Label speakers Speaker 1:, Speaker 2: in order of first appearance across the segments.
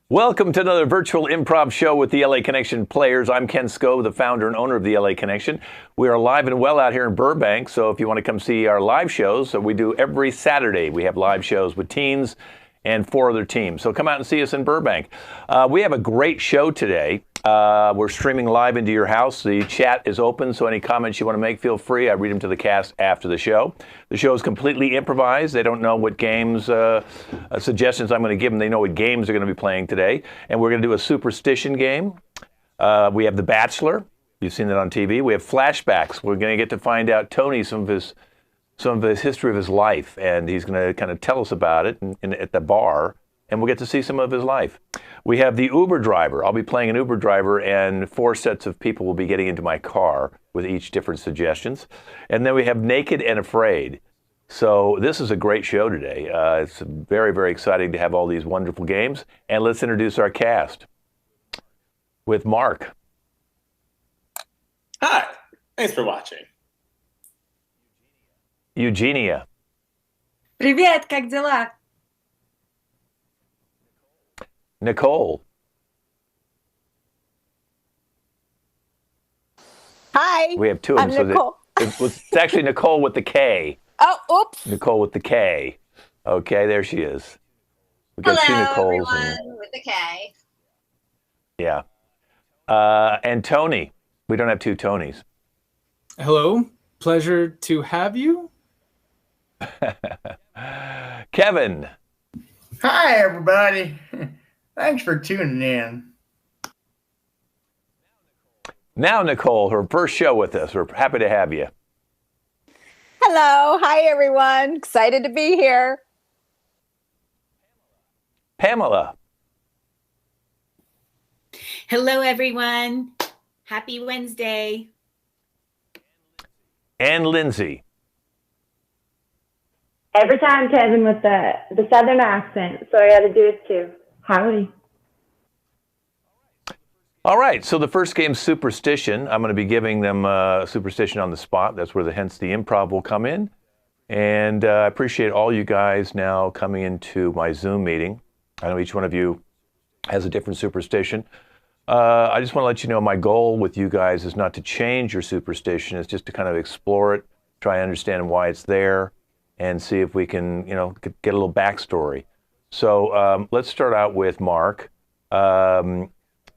Speaker 1: Welcome to another virtual improv show with the LA Connection players. I'm Ken Sco, the founder and owner of the LA Connection. We are live and well out here in Burbank, so if you want to come see our live shows, we do every Saturday. We have live shows with teens and 4 other teams. So come out and see us in Burbank. We have a great show today. We're streaming live into your house. The chat is open, so any comments you want to make, feel free. I read them to the cast after the show. The show is completely improvised. They don't know what games, suggestions I'm going to give them. They know what games they're going to be playing today. And we're going to do a superstition game. We have The Bachelor. You've seen that on TV. We have flashbacks. We're going to get to find out Tony some of his history of his life, and he's going to kind of tell us about it at the bar, and we'll get to see some of his life. We have the Uber driver. I'll be playing an Uber driver, and 4 sets of people will be getting into my car with each different suggestions. And then we have Naked and Afraid. So this is a great show today. It's very, very exciting to have all these wonderful games. And let's introduce our cast with Mark.
Speaker 2: Hi, thanks for watching.
Speaker 1: Eugenia.
Speaker 3: Привет, как дела?
Speaker 1: Nicole.
Speaker 4: Hi.
Speaker 1: We have 2 of them.
Speaker 4: I'm Nicole.
Speaker 1: It's actually Nicole with the K.
Speaker 4: Oh, oops.
Speaker 1: Nicole with the K. Okay, there she is. We got
Speaker 5: Hello,
Speaker 1: 2 Nicoles.
Speaker 5: everyone, with the K.
Speaker 1: Yeah. And Tony. We don't have 2 Tonys.
Speaker 6: Hello. Pleasure to have you.
Speaker 1: Kevin.
Speaker 7: Hi, everybody. Thanks for tuning in.
Speaker 1: Now, Nicole, her first show with us. We're happy to have you.
Speaker 4: Hello. Hi, everyone. Excited to be here.
Speaker 1: Pamela.
Speaker 8: Hello, everyone. Happy Wednesday.
Speaker 1: And Lindsay.
Speaker 9: Every time, Kevin, with the southern accent, so I got to do it too. Howdy.
Speaker 1: All right, so the first game's Superstition. I'm going to be giving them Superstition on the spot. That's where hence the improv will come in. And I appreciate all you guys now coming into my Zoom meeting. I know each one of you has a different superstition. I just want to let you know my goal with you guys is not to change your superstition. It's just to kind of explore it, try and understand why it's there, and see if we can, get a little backstory. So let's start out with Mark. Now,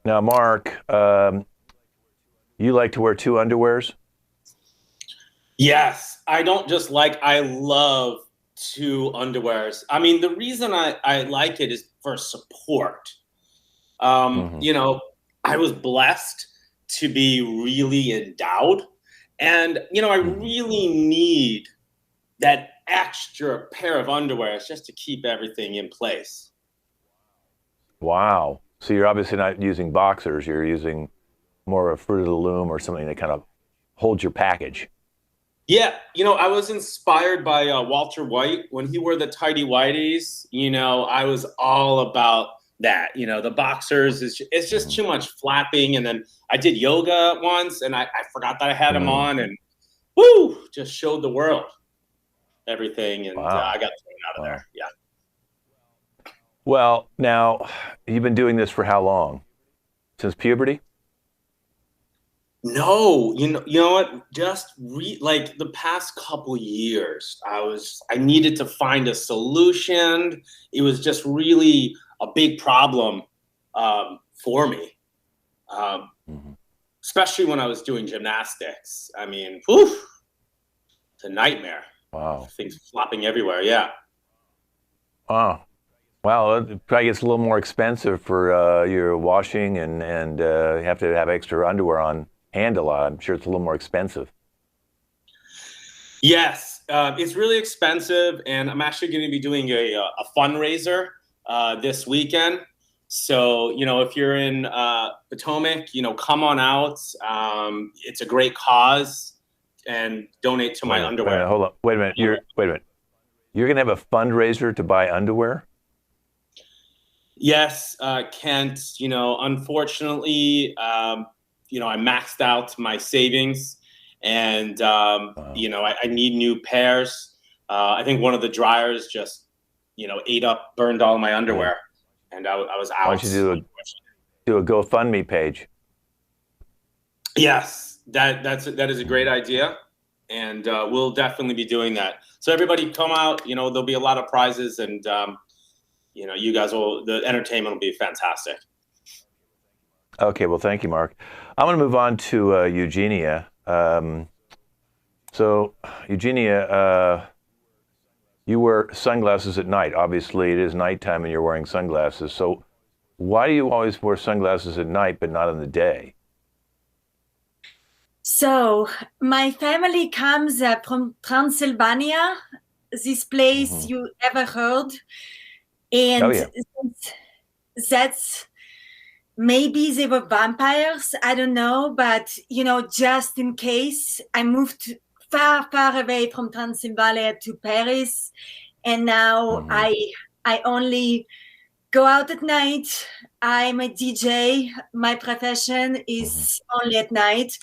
Speaker 1: Mark, you like to wear 2 underwears?
Speaker 2: Yes, I don't just I love 2 underwears. I mean, the reason I like it is for support. I was blessed to be really endowed. And, I really need that extra pair of underwears just to keep everything in place.
Speaker 1: Wow. So you're obviously not using boxers. You're using more of Fruit of the Loom or something that kind of holds your package.
Speaker 2: Yeah. I was inspired by Walter White. When he wore the tighty whities, I was all about that. The boxers, it's just too much flapping. And then I did yoga once, and I forgot that I had them on, and woo, just showed the world everything. And I got thrown out of there. Yeah.
Speaker 1: Well, now, you've been doing this for how long? Since puberty?
Speaker 2: No, you know what? Just the past couple years, I needed to find a solution. It was just really a big problem for me, especially when I was doing gymnastics. I mean, it's a nightmare.
Speaker 1: Wow.
Speaker 2: Things flopping everywhere. Yeah.
Speaker 1: Wow. Well, it probably gets a little more expensive for your washing, and you have to have extra underwear on hand a lot. I'm sure it's a little more expensive.
Speaker 2: Yes, it's really expensive, and I'm actually going to be doing a fundraiser this weekend. So, if you're in Potomac, come on out. It's a great cause, and donate to my underwear.
Speaker 1: Hold on. Wait a minute. Wait a minute. You're going to have a fundraiser to buy underwear?
Speaker 2: Yes, Kent. Unfortunately, I maxed out my savings, and I need new pairs. I think one of the dryers just, burned all my underwear. and I was out.
Speaker 1: Why don't you do a GoFundMe page?
Speaker 2: Yes, that is a great idea, and we'll definitely be doing that. So everybody come out. You know, there'll be a lot of prizes, and you know, the entertainment will be fantastic.
Speaker 1: Okay, well, thank you, Mark. I'm going to move on to Eugenia. So, Eugenia, you wear sunglasses at night. Obviously, it is nighttime and you're wearing sunglasses. So, why do you always wear sunglasses at night but not in the day?
Speaker 3: So, my family comes from Transylvania, this place you ever heard. And
Speaker 1: Oh, yeah.
Speaker 3: That's maybe they were vampires, I don't know, but you know, just in case, I moved far, far away from Transylvania to Paris, and now I only go out at night. I'm a DJ. My profession is only at night.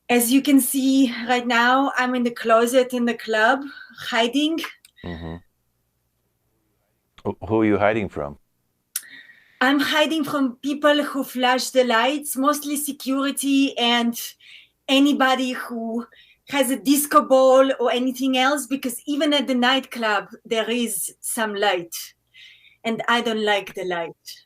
Speaker 3: As you can see right now, I'm in the closet in the club, hiding.
Speaker 1: Who are you hiding from?
Speaker 3: I'm hiding from people who flash the lights, mostly security and anybody who has a disco ball or anything else, because even at the nightclub, there is some light. And I don't like the light.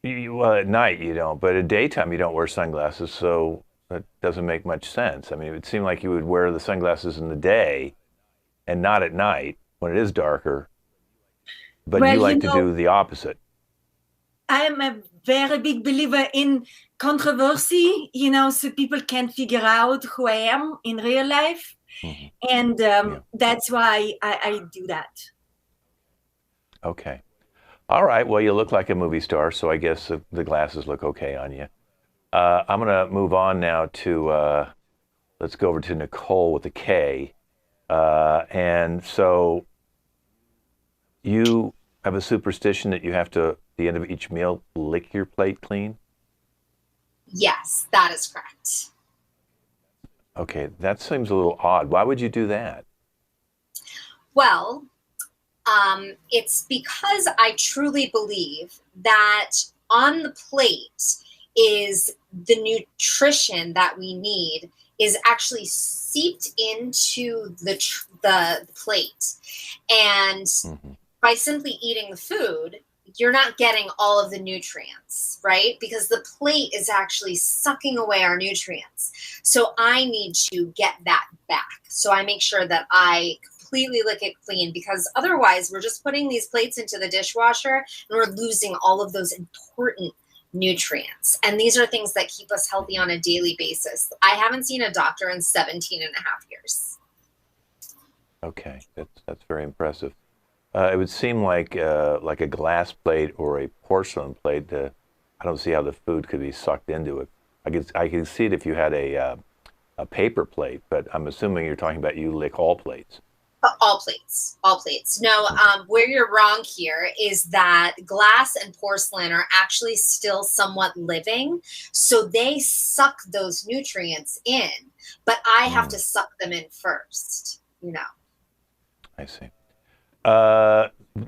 Speaker 1: Well, at night you don't, but at daytime you don't wear sunglasses, so that doesn't make much sense. I mean, it would seem like you would wear the sunglasses in the day and not at night when it is darker. But
Speaker 3: Well,
Speaker 1: you like
Speaker 3: you
Speaker 1: to
Speaker 3: know,
Speaker 1: do the opposite.
Speaker 3: I am a very big believer in controversy, you know, so people can figure out who I am in real life. And that's why I do that.
Speaker 1: Okay. All right. Well, you look like a movie star, so I guess the glasses look okay on you. I'm going to move on now to, let's go over to Nicole with a K. And so you have a superstition that you have to, at the end of each meal, lick your plate clean?
Speaker 5: Yes, that is correct.
Speaker 1: Okay, that seems a little odd. Why would you do that?
Speaker 5: Well, it's because I truly believe that on the plate is the nutrition that we need is actually seeped into the plate. And by simply eating the food, you're not getting all of the nutrients, right? Because the plate is actually sucking away our nutrients. So I need to get that back. So I make sure that I completely lick it clean, because otherwise we're just putting these plates into the dishwasher and we're losing all of those important nutrients. And these are things that keep us healthy on a daily basis. I haven't seen a doctor in 17 and a half years.
Speaker 1: Okay, that's very impressive. It would seem like a glass plate or a porcelain plate. I don't see how the food could be sucked into it. I could see it if you had a paper plate, but I'm assuming you're talking about you lick all plates.
Speaker 5: All plates, all plates. No, where you're wrong here is that glass and porcelain are actually still somewhat living. So they suck those nutrients in, but I have to suck them in first, you know.
Speaker 1: I see.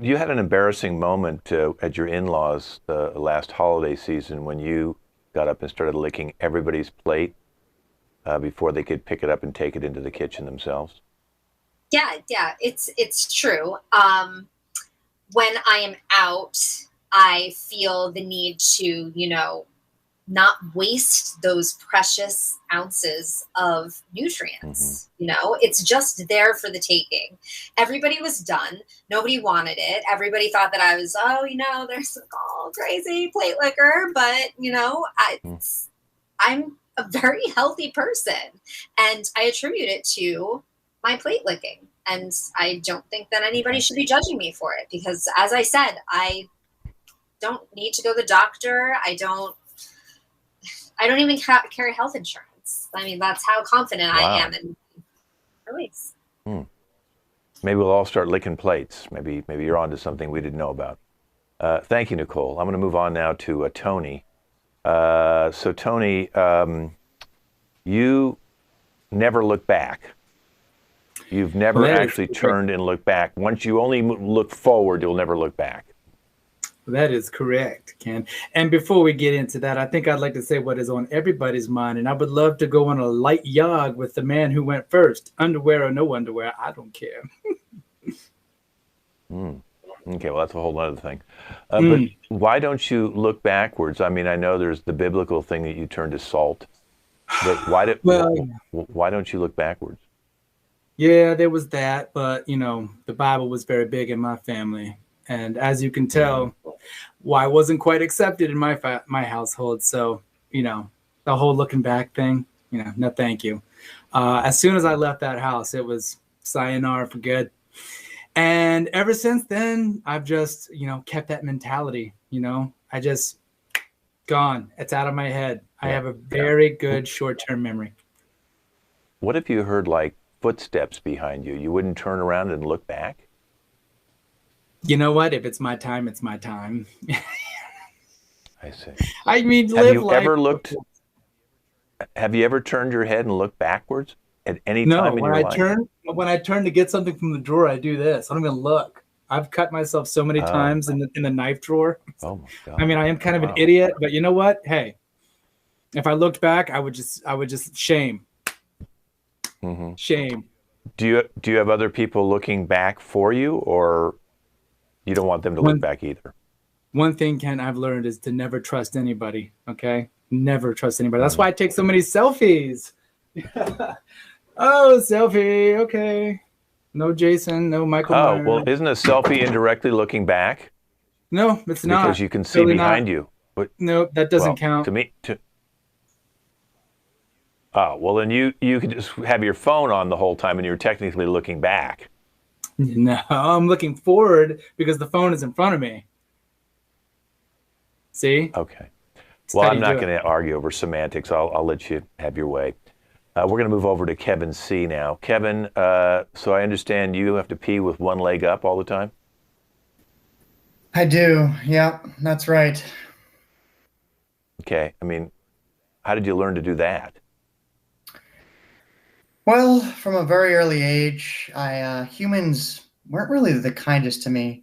Speaker 1: You had an embarrassing moment at your in-laws the last holiday season when you got up and started licking everybody's plate before they could pick it up and take it into the kitchen themselves.
Speaker 5: Yeah, it's true. When I am out, I feel the need to, you know, not waste those precious ounces of nutrients. You know, it's just there for the taking. Everybody was done. Nobody wanted it. Everybody thought that I was, oh, you know, there's all crazy plate liquor, but you know, I'm a very healthy person, and I attribute it to my plate licking. And I don't think that anybody should be judging me for it, because as I said, I don't need to go to the doctor. I don't even carry health insurance. I mean, that's how confident I am in my release.
Speaker 1: Maybe we'll all start licking plates. Maybe you're onto something we didn't know about. Thank you, Nicole. I'm going to move on now to Tony. So Tony, you never look back. You've never actually turned and looked back. Once you only look forward, you'll never look back.
Speaker 6: That is correct, Ken. And before we get into that, I think I'd like to say what is on everybody's mind. And I would love to go on a light jog with the man who went first. Underwear or no underwear, I don't care.
Speaker 1: Okay, well, that's a whole other thing. But why don't you look backwards? I mean, I know there's the biblical thing that you turn to salt. But why don't you look backwards?
Speaker 6: Yeah, there was that. But, you know, the Bible was very big in my family. And as you can tell, I wasn't quite accepted in my household. So, you know, the whole looking back thing, you know, no thank you. As soon as I left that house, it was sayonara for good. And ever since then, I've just, you know, kept that mentality, you know. I just gone. It's out of my head. I have a very good short-term memory.
Speaker 1: What if you heard like footsteps behind you? You wouldn't turn around and look back?
Speaker 6: You know what? If it's my time, it's my time.
Speaker 1: I see.
Speaker 6: I mean,
Speaker 1: have you ever turned your head and looked backwards at any time in your life?
Speaker 6: When I turn to get something from the drawer, I do this. I don't even look. I've cut myself so many times in the knife drawer.
Speaker 1: Oh my God.
Speaker 6: I mean, I am kind of an idiot, but you know what? Hey, if I looked back, I would just shame. Shame.
Speaker 1: Do you have other people looking back for you, or you don't want them to look back either?
Speaker 6: One thing, Ken, I've learned is to never trust anybody. Okay, never trust anybody. That's why I take so many selfies. Oh, selfie. Okay. No Jason. No Michael.
Speaker 1: Oh, well, isn't a selfie indirectly looking back?
Speaker 6: No, it's not.
Speaker 1: Because you can see behind you. But,
Speaker 6: no, that doesn't count.
Speaker 1: Oh, well, then you could just have your phone on the whole time and you're technically looking back.
Speaker 6: No, I'm looking forward because the phone is in front of me. See?
Speaker 1: Okay. Well, I'm not going to argue over semantics. I'll let you have your way. We're going to move over to Kevin C. now. Kevin, so I understand you have to pee with one leg up all the time?
Speaker 7: I do. Yeah, that's right.
Speaker 1: Okay. I mean, how did you learn to do that?
Speaker 7: Well, from a very early age, humans weren't really the kindest to me.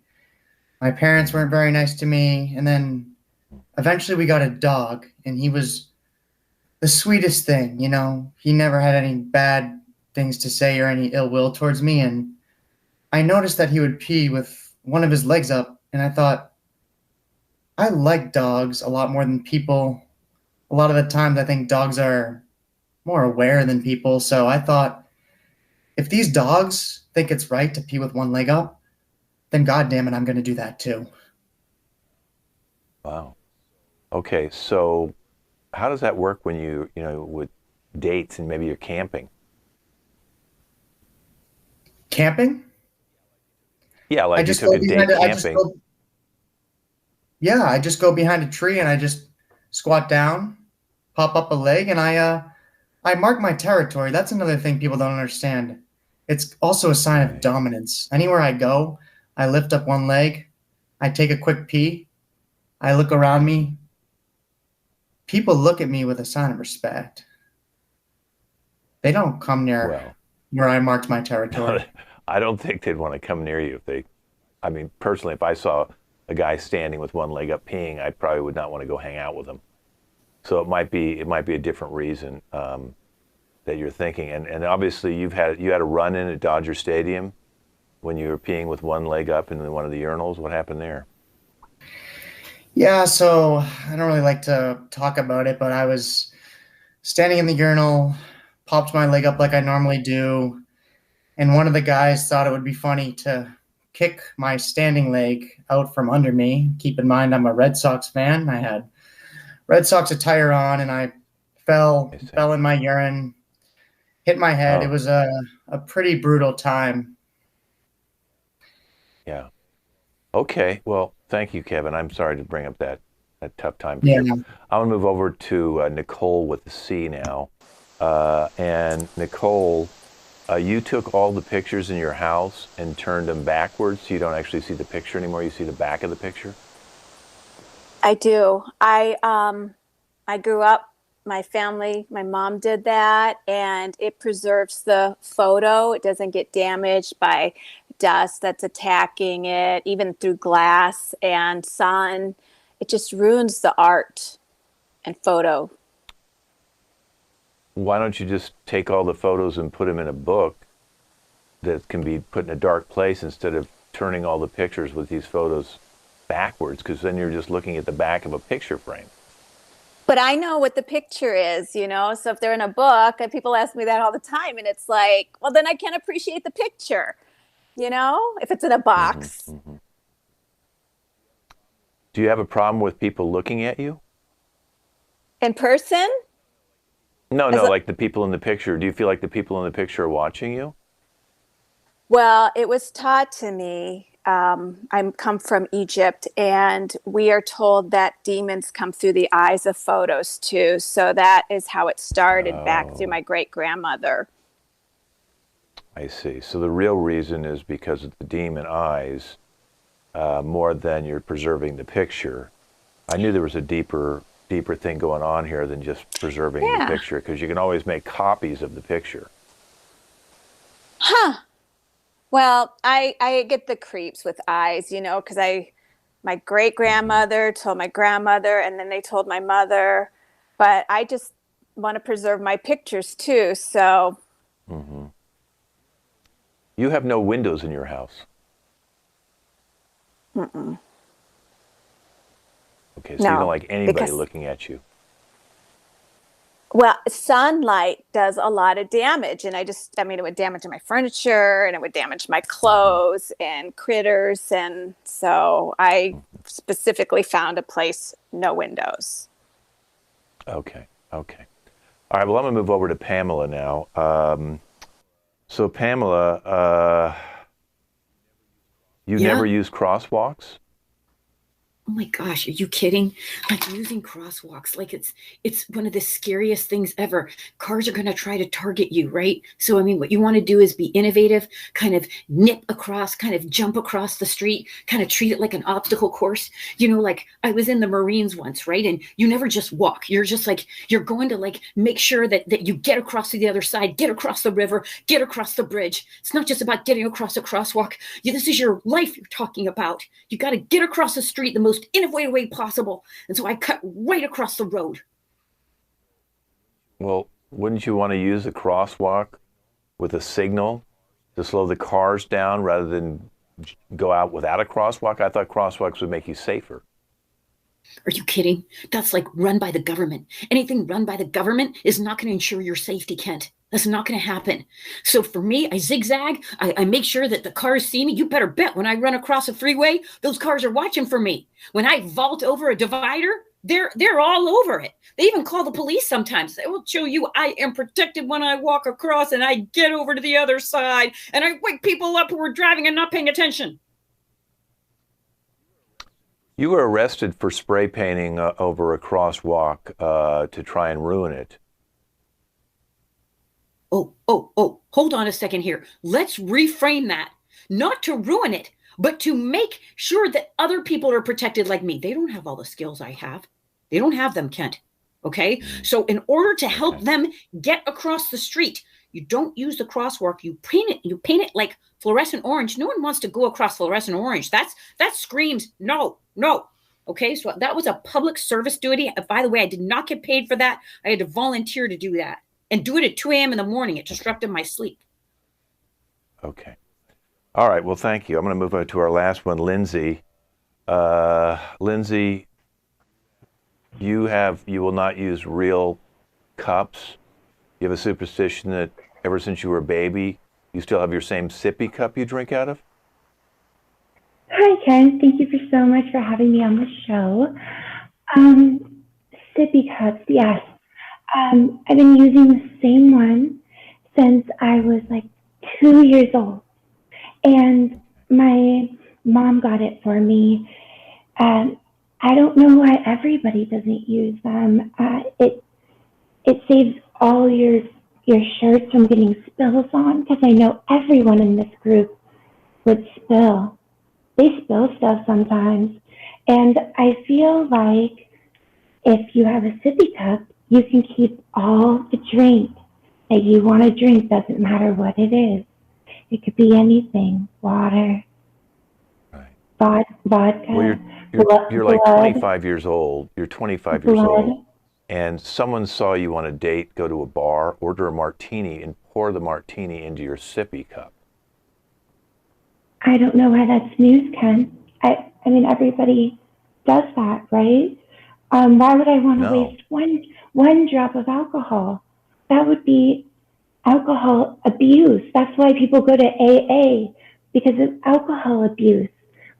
Speaker 7: My parents weren't very nice to me. And then eventually we got a dog, and he was the sweetest thing, you know. He never had any bad things to say or any ill will towards me. And I noticed that he would pee with one of his legs up, and I thought, I like dogs a lot more than people. A lot of the times I think dogs are more aware than people. So I thought, if these dogs think it's right to pee with one leg up, then goddamn it, I'm going to do that too.
Speaker 1: Wow. Okay, so how does that work when you know, with dates and maybe you're camping?
Speaker 7: Camping?
Speaker 1: Yeah, like you took a date camping.
Speaker 7: I just go behind a tree and I just squat down, pop up a leg, and I mark my territory. That's another thing people don't understand. It's also a sign of dominance. Anywhere I go, I lift up one leg, I take a quick pee, I look around me. People look at me with a sign of respect. They don't come near where I marked my territory.
Speaker 1: I don't think they'd want to come near you I mean, personally, if I saw a guy standing with one leg up peeing, I probably would not want to go hang out with him. So it might be a different reason that you're thinking. And obviously you had a run in at Dodger Stadium when you were peeing with one leg up in one of the urinals. What happened there?
Speaker 7: Yeah, so I don't really like to talk about it, but I was standing in the urinal, popped my leg up like I normally do, and one of the guys thought it would be funny to kick my standing leg out from under me. Keep in mind, I'm a Red Sox fan. I had Red Sox attire on, and I fell in my urine, hit my head. It was a pretty brutal time.
Speaker 1: Yeah. Okay. Well, thank you, Kevin. I'm sorry to bring up that tough time.
Speaker 7: Yeah.
Speaker 1: I'm going to move over to Nicole with the C now. And Nicole, you took all the pictures in your house and turned them backwards, so you don't actually see the picture anymore. You see the back of the picture?
Speaker 4: I do. I grew up, my family, my mom did that, and it preserves the photo. It doesn't get damaged by dust that's attacking it, even through glass and sun. It just ruins the art and photo.
Speaker 1: Why don't you just take all the photos and put them in a book that can be put in a dark place instead of turning all the pictures with these photos backwards? Because then you're just looking at the back of a picture frame.
Speaker 4: But I know what the picture is, you know, so if they're in a book, and people ask me that all the time, and it's like, well, then I can't appreciate the picture, you know, if it's in a box.
Speaker 1: Mm-hmm. Do you have a problem with people looking at you?
Speaker 4: In person?
Speaker 1: No, like the people in the picture. Do you feel like the people in the picture are watching you?
Speaker 4: Well, it was taught to me. I come from Egypt, and we are told that demons come through the eyes of photos too. So that is how it started back through my great-grandmother.
Speaker 1: I see. So the real reason is because of the demon eyes, more than you're preserving the picture. I knew there was a deeper thing going on here than just preserving the picture, because you can always make copies of the picture.
Speaker 4: Huh. Well, I get the creeps with eyes, you know, because my great-grandmother told my grandmother, and then they told my mother, but I just want to preserve my pictures too, so.
Speaker 1: Mm-hmm. You have no windows in your house.
Speaker 4: Mm-mm.
Speaker 1: Okay, so you don't like anybody looking at you.
Speaker 4: Well, sunlight does a lot of damage, and I mean, it would damage my furniture, and it would damage my clothes and critters, and so I specifically found a place, no windows.
Speaker 1: Okay. All right, well, I'm going to move over to Pamela now. So, Pamela, you never use crosswalks?
Speaker 8: Oh my gosh, are you kidding? Like using crosswalks, like it's one of the scariest things ever. Cars are going to try to target you, right? So, I mean, what you want to do is be innovative, kind of nip across, kind of jump across the street, kind of treat it like an obstacle course. You know, like I was in the Marines once, right? And you never just walk. You're just like, you're going to like make sure that you get across to the other side, get across the river, get across the bridge. It's not just about getting across a crosswalk. This is your life you're talking about. You got to get across the street the most innovative way possible. And so I cut right across the road.
Speaker 1: Well, wouldn't you want to use a crosswalk with a signal to slow the cars down rather than go out without a crosswalk? I thought crosswalks would make you safer.
Speaker 8: Are you kidding? That's like run by the government. Anything run by the government is not going to ensure your safety, Kent. That's not going to happen. So for me, I zigzag. I make sure that the cars see me. You better bet when I run across a freeway, those cars are watching for me. When I vault over a divider, they're all over it. They even call the police sometimes. They will show you I am protected when I walk across and I get over to the other side and I wake people up who are driving and not paying attention.
Speaker 1: You were arrested for spray painting over a crosswalk to try and ruin it.
Speaker 8: Oh, hold on a second here. Let's reframe that. Not to ruin it, but to make sure that other people are protected like me. They don't have all the skills I have. They don't have them, Kent. Okay? So in order to help them get across the street, you don't use the crosswalk. You paint it like fluorescent orange. No one wants to go across fluorescent orange. That screams no. Okay, so that was a public service duty. By the way, I did not get paid for that. I had to volunteer to do that and do it at 2 a.m. in the morning. It disrupted my sleep.
Speaker 1: Okay. All right, well, thank you. I'm going to move on to our last one, Lindsay. Lindsay, you will not use real cups. You have a superstition that ever since you were a baby, you still have your same sippy cup you drink out of?
Speaker 9: Hi, Ken. Thank you so much for having me on the show. Sippy Cups, yes. I've been using the same one since I was like 2 years old. And my mom got it for me. I don't know why everybody doesn't use them. It saves all your shirts from getting spills on, because I know everyone in this group would spill. They spill stuff sometimes. And I feel like if you have a sippy cup, you can keep all the drink that you want to drink, doesn't matter what it is. It could be anything. Water.
Speaker 1: Right.
Speaker 9: Vodka.
Speaker 1: Well, you're like 25 years old. You're 25 years old. And someone saw you on a date, go to a bar, order a martini, and pour the martini into your sippy cup.
Speaker 9: I don't know why that's news, Ken. I mean, everybody does that, right? Why would I want to waste one drop of alcohol? That would be alcohol abuse. That's why people go to AA, because it's alcohol abuse.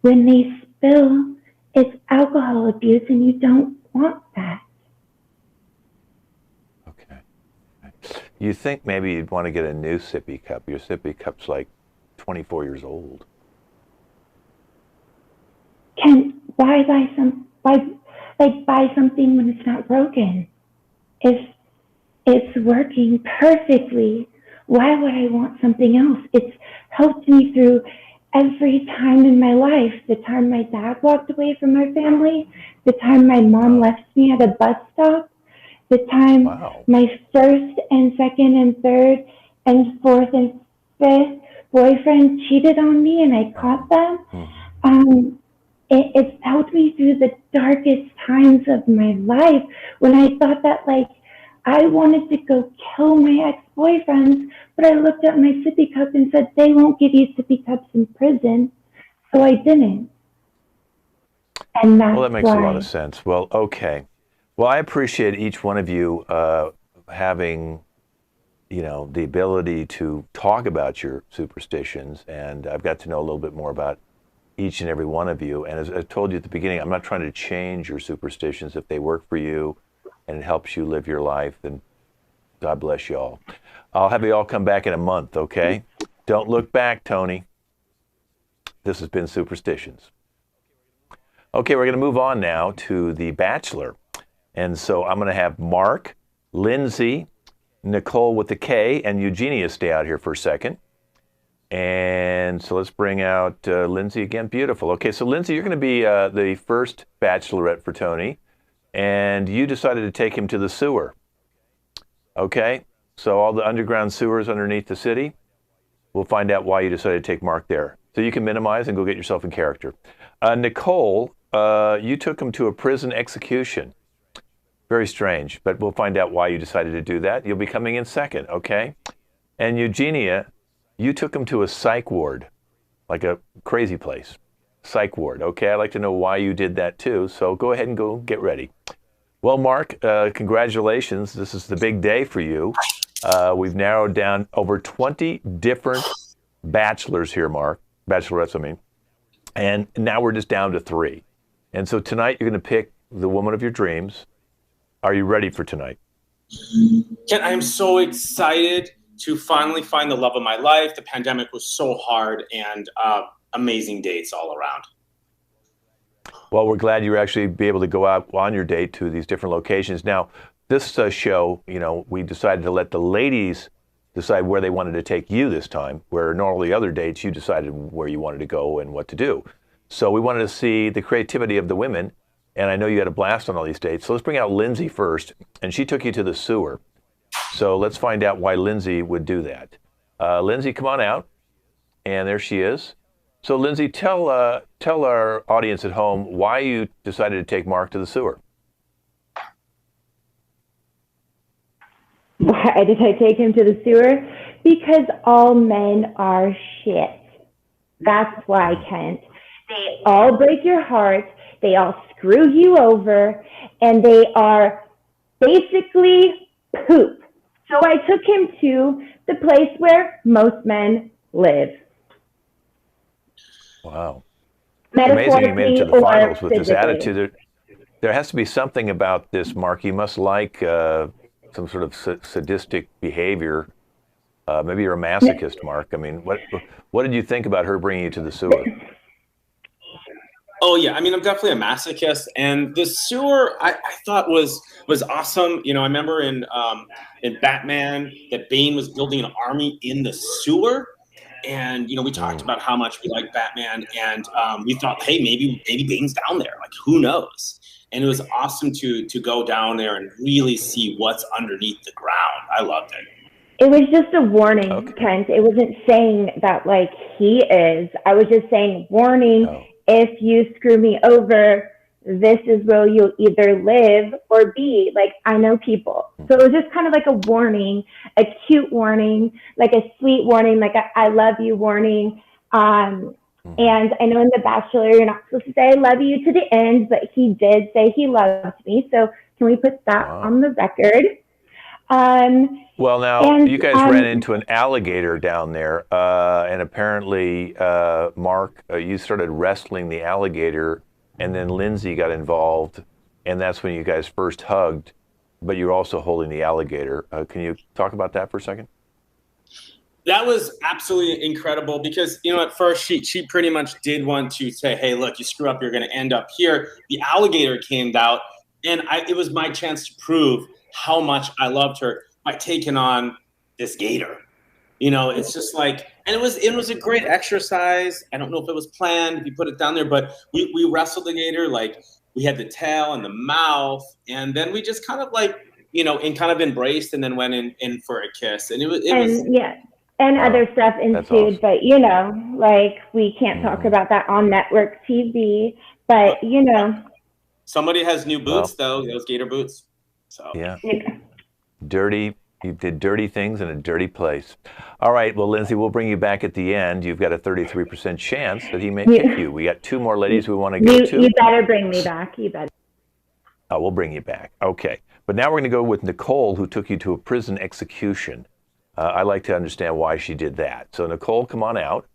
Speaker 9: When they spill, it's alcohol abuse, and you don't want that.
Speaker 1: You think maybe you'd want to get a new sippy cup. Your sippy cup's like 24 years old.
Speaker 9: Ken, why buy something when it's not broken? If it's working perfectly, why would I want something else? It's helped me through every time in my life. The time my dad walked away from our family, the time my mom left me at a bus stop, the time my first and second and third and fourth and fifth boyfriend cheated on me and I caught them. It's helped me through the darkest times of my life when I thought that, like, I wanted to go kill my ex-boyfriends, but I looked at my sippy cup and said, they won't give you sippy cups in prison, so I didn't. And that's
Speaker 1: well, that makes a lot of sense. Well, okay. Well, I appreciate each one of you having, you know, the ability to talk about your superstitions, and I've got to know a little bit more about each and every one of you. And as I told you at the beginning, I'm not trying to change your superstitions. If they work for you and it helps you live your life, then God bless you all. I'll have you all come back in a month, okay? Don't look back, Tony. This has been Superstitions. Okay, we're going to move on now to The Bachelor. And so I'm going to have Mark, Lindsay, Nicole with the K, and Eugenie stay out here for a second. And so let's bring out Lindsay again. Beautiful. Okay, so Lindsay, you're going to be the first bachelorette for Tony, and you decided to take him to the sewer. Okay, so all the underground sewers underneath the city. We'll find out why you decided to take Mark there. So you can minimize and go get yourself in character. Nicole, you took him to a prison execution. Very strange, but we'll find out why you decided to do that. You'll be coming in second, okay? And Eugenia, you took him to a psych ward, like a crazy place. Psych ward, okay? I'd like to know why you did that too, so go ahead and go get ready. Well, Mark, congratulations. This is the big day for you. We've narrowed down over 20 different bachelors here, Mark. Bachelorettes, I mean. And now we're just down to 3. And so tonight you're going to pick the woman of your dreams. Are you ready for tonight?
Speaker 2: Ken, I am so excited to finally find the love of my life. The pandemic was so hard, and amazing dates all around.
Speaker 1: Well, we're glad you were actually be able to go out on your date to these different locations. Now, this show, you know, we decided to let the ladies decide where they wanted to take you this time, where normally other dates you decided where you wanted to go and what to do. So we wanted to see the creativity of the women, and I know you had a blast on all these dates. So let's bring out Lindsay first, and she took you to the sewer. So let's find out why Lindsay would do that. Lindsay, come on out. And there she is. So Lindsay, tell our audience at home why you decided to take Mark to the sewer.
Speaker 9: Why did I take him to the sewer? Because all men are shit. That's why, Kent. They all break your heart. They all screw you over. And they are basically poop. So I took him to the place where most men live.
Speaker 1: Wow. Amazing you made it to the finals with this attitude. There has to be something about this, Mark. You must like some sort of sadistic behavior. Maybe you're a masochist, Mark. I mean, what did you think about her bringing you to the sewer?
Speaker 2: Oh yeah, I mean, I'm definitely a masochist, and the sewer I thought was awesome. You know, I remember in Batman that Bane was building an army in the sewer, and you know, we talked about how much we like Batman, and we thought, hey, maybe Bane's down there. Like, who knows? And it was awesome to go down there and really see what's underneath the ground. I loved it.
Speaker 9: It was just a warning,
Speaker 1: Okay.
Speaker 9: Kent. It wasn't saying that like he is. I was just saying, warning,
Speaker 1: Oh.
Speaker 9: if you screw me over, this is where you'll either live or be. Like, I know people. So it was just kind of like a warning, a cute warning, like a sweet warning, like a I love you warning. And I know in The Bachelor, you're not supposed to say I love you to the end, but he did say he loved me. So can we put that on the record?
Speaker 1: Well, now, you guys ran into an alligator down there, and apparently, Mark, you started wrestling the alligator, and then Lindsay got involved, and that's when you guys first hugged, but you're also holding the alligator. Can you talk about that for a second?
Speaker 2: That was absolutely incredible because, you know, at first she pretty much did want to say, hey, look, you screw up, you're going to end up here. The alligator came out, and it was my chance to prove how much I loved her by taking on this gator. You know, it's just like, and it was a great exercise. I don't know if it was planned, if you put it down there, but we wrestled the gator. Like, we had the tail and the mouth, and then we just kind of like, you know, and kind of embraced and then went in for a kiss. And it was
Speaker 9: yeah. And other stuff ensued,
Speaker 1: awesome.
Speaker 9: but you know, like we can't talk about that on network TV, but you know.
Speaker 2: Somebody has new boots though, those gator boots. So
Speaker 1: yeah. Dirty, you did dirty things in a dirty place. All right, well, Lindsay, we'll bring you back at the end. You've got a 33% chance that he may pick you. We got two more ladies we want to go to.
Speaker 9: You better bring me back. You better.
Speaker 1: Oh, we'll bring you back. Okay. But now we're going to go with Nicole, who took you to a prison execution. I'd like to understand why she did that. So, Nicole, come on out.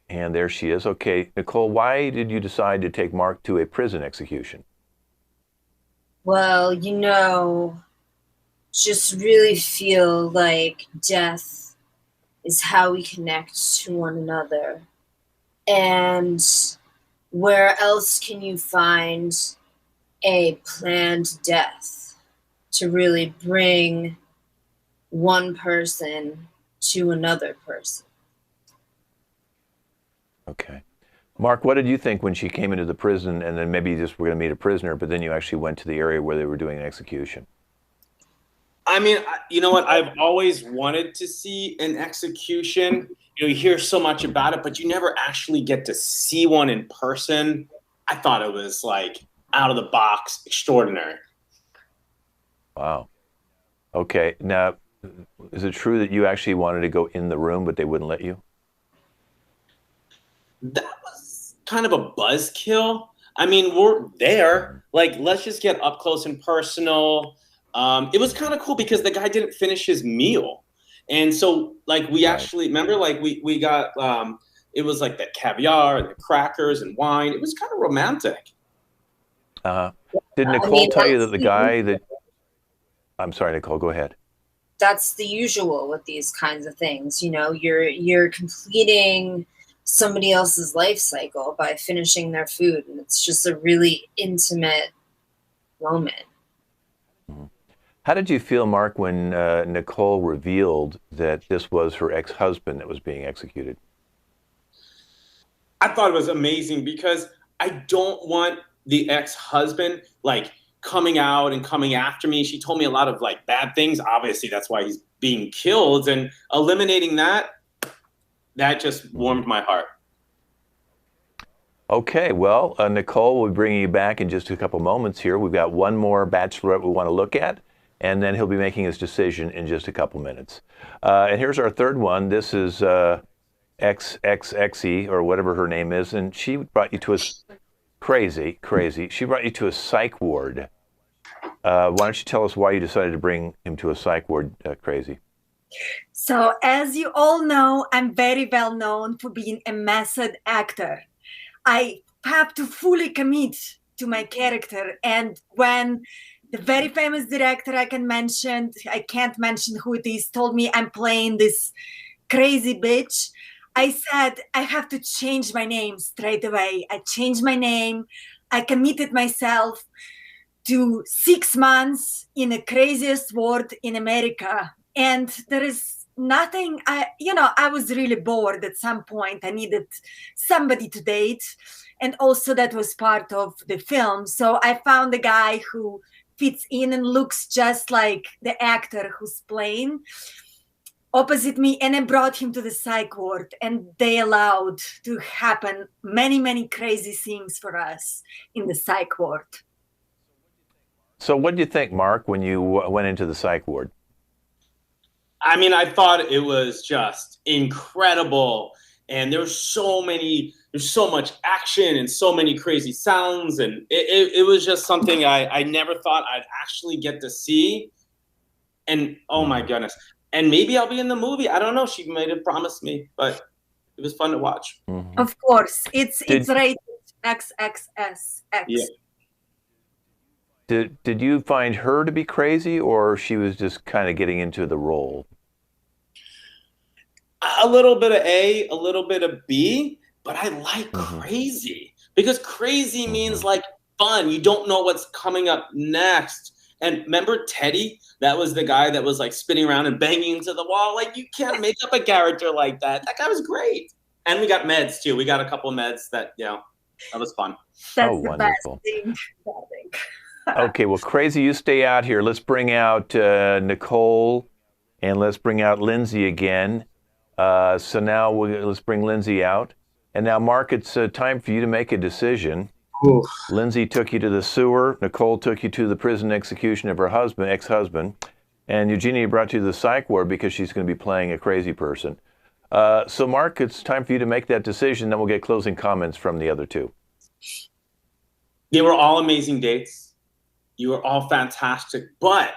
Speaker 1: And there she is. Okay, Nicole, why did you decide to take Mark to a prison execution?
Speaker 5: Well, you know, just really feel like death is how we connect to one another. And where else can you find a planned death to really bring one person to another person?
Speaker 1: Okay. Mark, what did you think when she came into the prison, and then maybe you just were going to meet a prisoner, but then you actually went to the area where they were doing an execution?
Speaker 2: I mean, you know what? I've always wanted to see an execution. You know, you hear so much about it, but you never actually get to see one in person. I thought it was like out of the box, extraordinary.
Speaker 1: Wow. Okay. Now, is it true that you actually wanted to go in the room, but they wouldn't let you?
Speaker 2: That was kind of a buzzkill. I mean, we're there. Like, let's just get up close and personal. It was kind of cool because the guy didn't finish his meal. And so, like, we actually, remember, like, we got, it was like the caviar and the crackers and wine. It was kind of romantic.
Speaker 1: Did Nicole tell you that the guy that, I'm sorry, Nicole, go ahead.
Speaker 5: That's the usual with these kinds of things. You know, you're completing somebody else's life cycle by finishing their food, and it's just a really intimate moment.
Speaker 1: How did you feel, Mark, when Nicole revealed that this was her ex-husband that was being executed?
Speaker 2: I thought it was amazing because I don't want the ex-husband like coming out and coming after me. She told me a lot of like bad things. Obviously, that's why he's being killed, and eliminating that just warmed my heart.
Speaker 1: Okay, well, Nicole, we'll bring you back in just a couple moments here. We've got one more bachelorette we want to look at, and then he'll be making his decision in just a couple minutes. And here's our third one. This is XXXE, or whatever her name is, and she brought you to a crazy. She brought you to a psych ward. Why don't you tell us why you decided to bring him to a psych ward, Crazy?
Speaker 3: So, as you all know, I'm very well known for being a method actor. I have to fully commit to my character. And when the very famous director I can't mention who it is, told me I'm playing this crazy bitch, I said, I have to change my name straight away. I changed my name. I committed myself to 6 months in the craziest ward in America. And there is nothing, I was really bored at some point. I needed somebody to date. And also that was part of the film. So I found a guy who fits in and looks just like the actor who's playing opposite me, and I brought him to the psych ward, and they allowed to happen many crazy things for us in the psych ward.
Speaker 1: So what did you think, Mark, when you went into the psych ward?
Speaker 2: I mean, I thought it was just incredible, and there's so much action and so many crazy sounds, and it was just something I never thought I'd actually get to see. And oh my goodness. And maybe I'll be in the movie. I don't know. She made it promise me, but it was fun to watch.
Speaker 1: Mm-hmm.
Speaker 3: Of course. It's rated XXSX.
Speaker 2: Yeah.
Speaker 1: Did you find her to be crazy, or she was just kind of getting into the role?
Speaker 2: A little bit of A, a little bit of B, but I like crazy, because crazy means like fun. You don't know what's coming up next. And remember Teddy? That was the guy that was like spinning around and banging into the wall. Like, you can't make up a character like that. That guy was great. And we got meds too. We got a couple of meds that, that was fun.
Speaker 3: That's
Speaker 1: the
Speaker 3: wonderful. Best thing, I think.
Speaker 1: Okay, well, crazy, you stay out here. Let's bring out Nicole, and let's bring out Lindsay again. So now let's bring Lindsay out. And now, Mark, it's time for you to make a decision.
Speaker 2: Oof.
Speaker 1: Lindsay took you to the sewer. Nicole took you to the prison execution of her ex-husband. And Eugenie brought you to the psych ward because she's going to be playing a crazy person. So, Mark, it's time for you to make that decision. Then we'll get closing comments from the other two.
Speaker 2: They were all amazing dates. You were all fantastic. But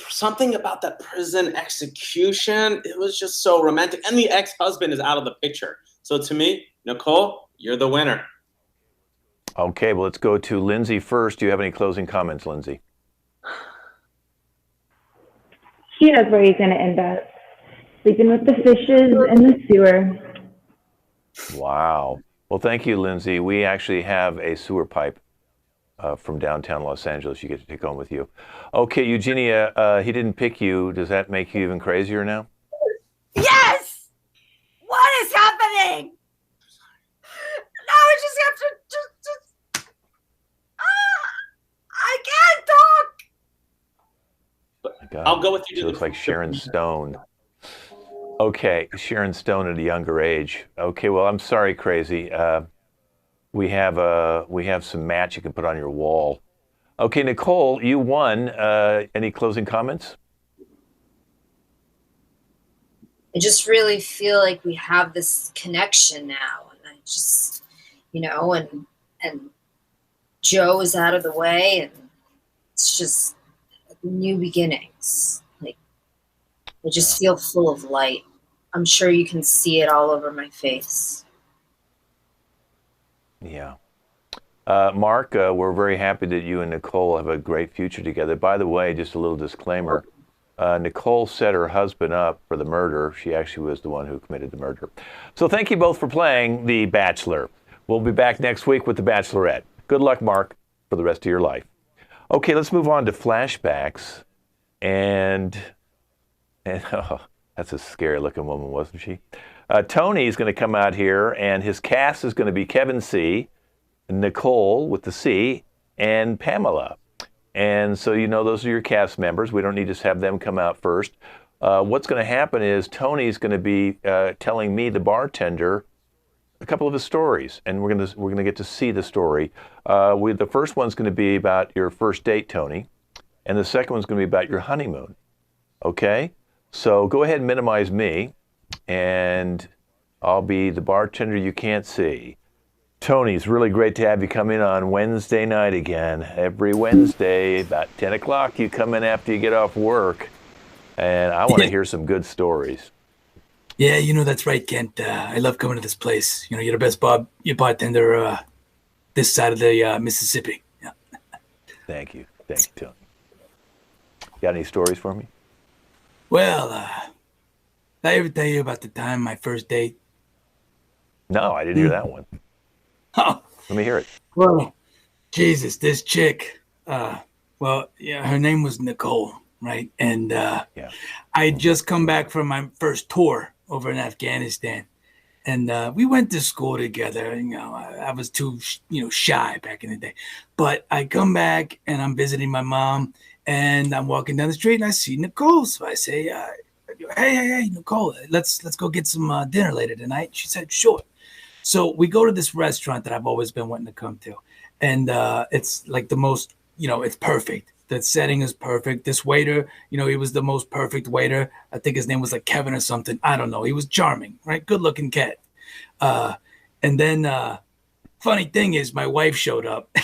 Speaker 2: something about that prison execution, it was just so romantic. And the ex-husband is out of the picture. So to me, Nicole, you're the winner.
Speaker 1: Okay, well, let's go to Lindsay first. Do you have any closing comments, Lindsay?
Speaker 9: He knows where he's going to end up. Sleeping with the fishes in the sewer.
Speaker 1: Wow. Well, thank you, Lindsay. We actually have a sewer pipe from downtown Los Angeles you get to take home with you. Okay, Eugenia, he didn't pick you. Does that make you even crazier now?
Speaker 3: Yes! What is happening? Now we just have to just I can't talk.
Speaker 1: God,
Speaker 2: I'll go with you.
Speaker 1: She looks like Sharon Stone. Okay, Sharon Stone at a younger age. Okay, well, I'm sorry, crazy. We have some mats you can put on your wall. Okay, Nicole, you won. Any closing comments?
Speaker 5: I just really feel like we have this connection now, and I just, and Joe is out of the way, and it's just new beginnings. Like, I just feel full of light. I'm sure you can see it all over my face.
Speaker 1: Yeah. Mark, we're very happy that you and Nicole have a great future together. By the way, just a little disclaimer. Nicole set her husband up for the murder. She actually was the one who committed the murder. So thank you both for playing The Bachelor. We'll be back next week with The Bachelorette. Good luck, Mark, for the rest of your life. Okay, let's move on to flashbacks. And oh, that's a scary-looking woman, wasn't she? Tony is going to come out here, and his cast is going to be Kevin C., Nicole with the C, and Pamela. And so those are your cast members. We don't need to have them come out first. What's going to happen is Tony's going to be telling me, the bartender, a couple of his stories, and we're going to get to see the story. The first one's going to be about your first date, Tony, and the second one's going to be about your honeymoon. Okay? So go ahead and minimize me, and I'll be the bartender you can't see. Tony, it's really great to have you come in on Wednesday night again. Every Wednesday, about 10 o'clock, you come in after you get off work, and I want to hear some good stories.
Speaker 6: Yeah, that's right, Kent. I love coming to this place. You're the best bartender this side of the Mississippi. Yeah.
Speaker 1: Thank you, Tony. Got any stories for me?
Speaker 6: Well, did I ever tell you about the time my first date?
Speaker 1: No, I didn't hear that one.
Speaker 6: Oh.
Speaker 1: Let me hear it.
Speaker 6: Well, Jesus, this chick, her name was Nicole, right? And I had just come back from my first tour over in Afghanistan. And we went to school together. You know, I was too, shy back in the day. But I come back and I'm visiting my mom, and I'm walking down the street and I see Nicole. So I say, hey, Nicole, let's go get some dinner later tonight. She said, sure. So we go to this restaurant that I've always been wanting to come to. And it's like the most, it's perfect. The setting is perfect. This waiter, he was the most perfect waiter. I think his name was like Kevin or something. I don't know. He was charming, right? Good looking cat. And then funny thing is my wife showed up,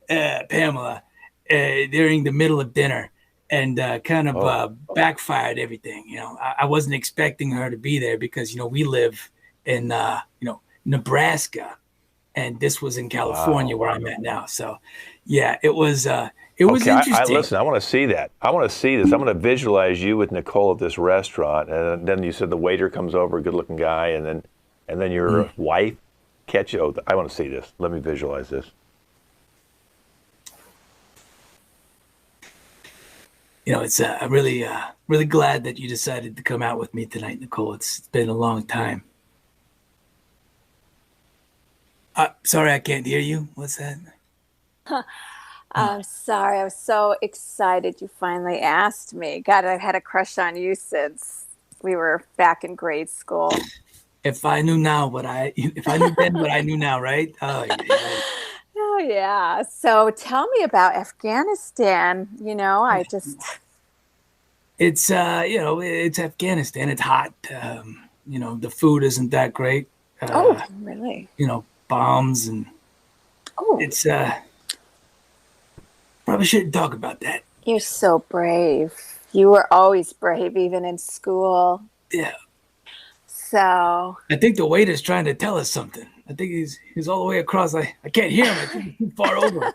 Speaker 6: Pamela, during the middle of dinner and kind of backfired everything. I wasn't expecting her to be there because, we live in, Nebraska, and this was in California where I'm at now. So yeah, it was interesting.
Speaker 1: Listen, I want to see that. I want to see this. I'm going to visualize you with Nicole at this restaurant, and then you said the waiter comes over, good-looking guy, and then your wife catch you. I want to see this. Let me visualize this.
Speaker 6: It's I'm really glad that you decided to come out with me tonight, Nicole. It's been a long time. Sorry, I can't hear you. What's that?
Speaker 4: I'm sorry. I was so excited you finally asked me. God, I've had a crush on you since we were back in grade school.
Speaker 6: If I knew now if I knew then what I knew now, right? Oh, yeah.
Speaker 4: Oh, yeah. So tell me about Afghanistan.
Speaker 6: It's, it's Afghanistan. It's hot. The food isn't that great.
Speaker 4: Really?
Speaker 6: Bombs and it's probably shouldn't talk about that.
Speaker 4: You're so brave. You were always brave, even in school.
Speaker 6: Yeah.
Speaker 4: So
Speaker 6: I think the waiter's trying to tell us something. I think he's all the way across. I can't hear him. I think he's too far over.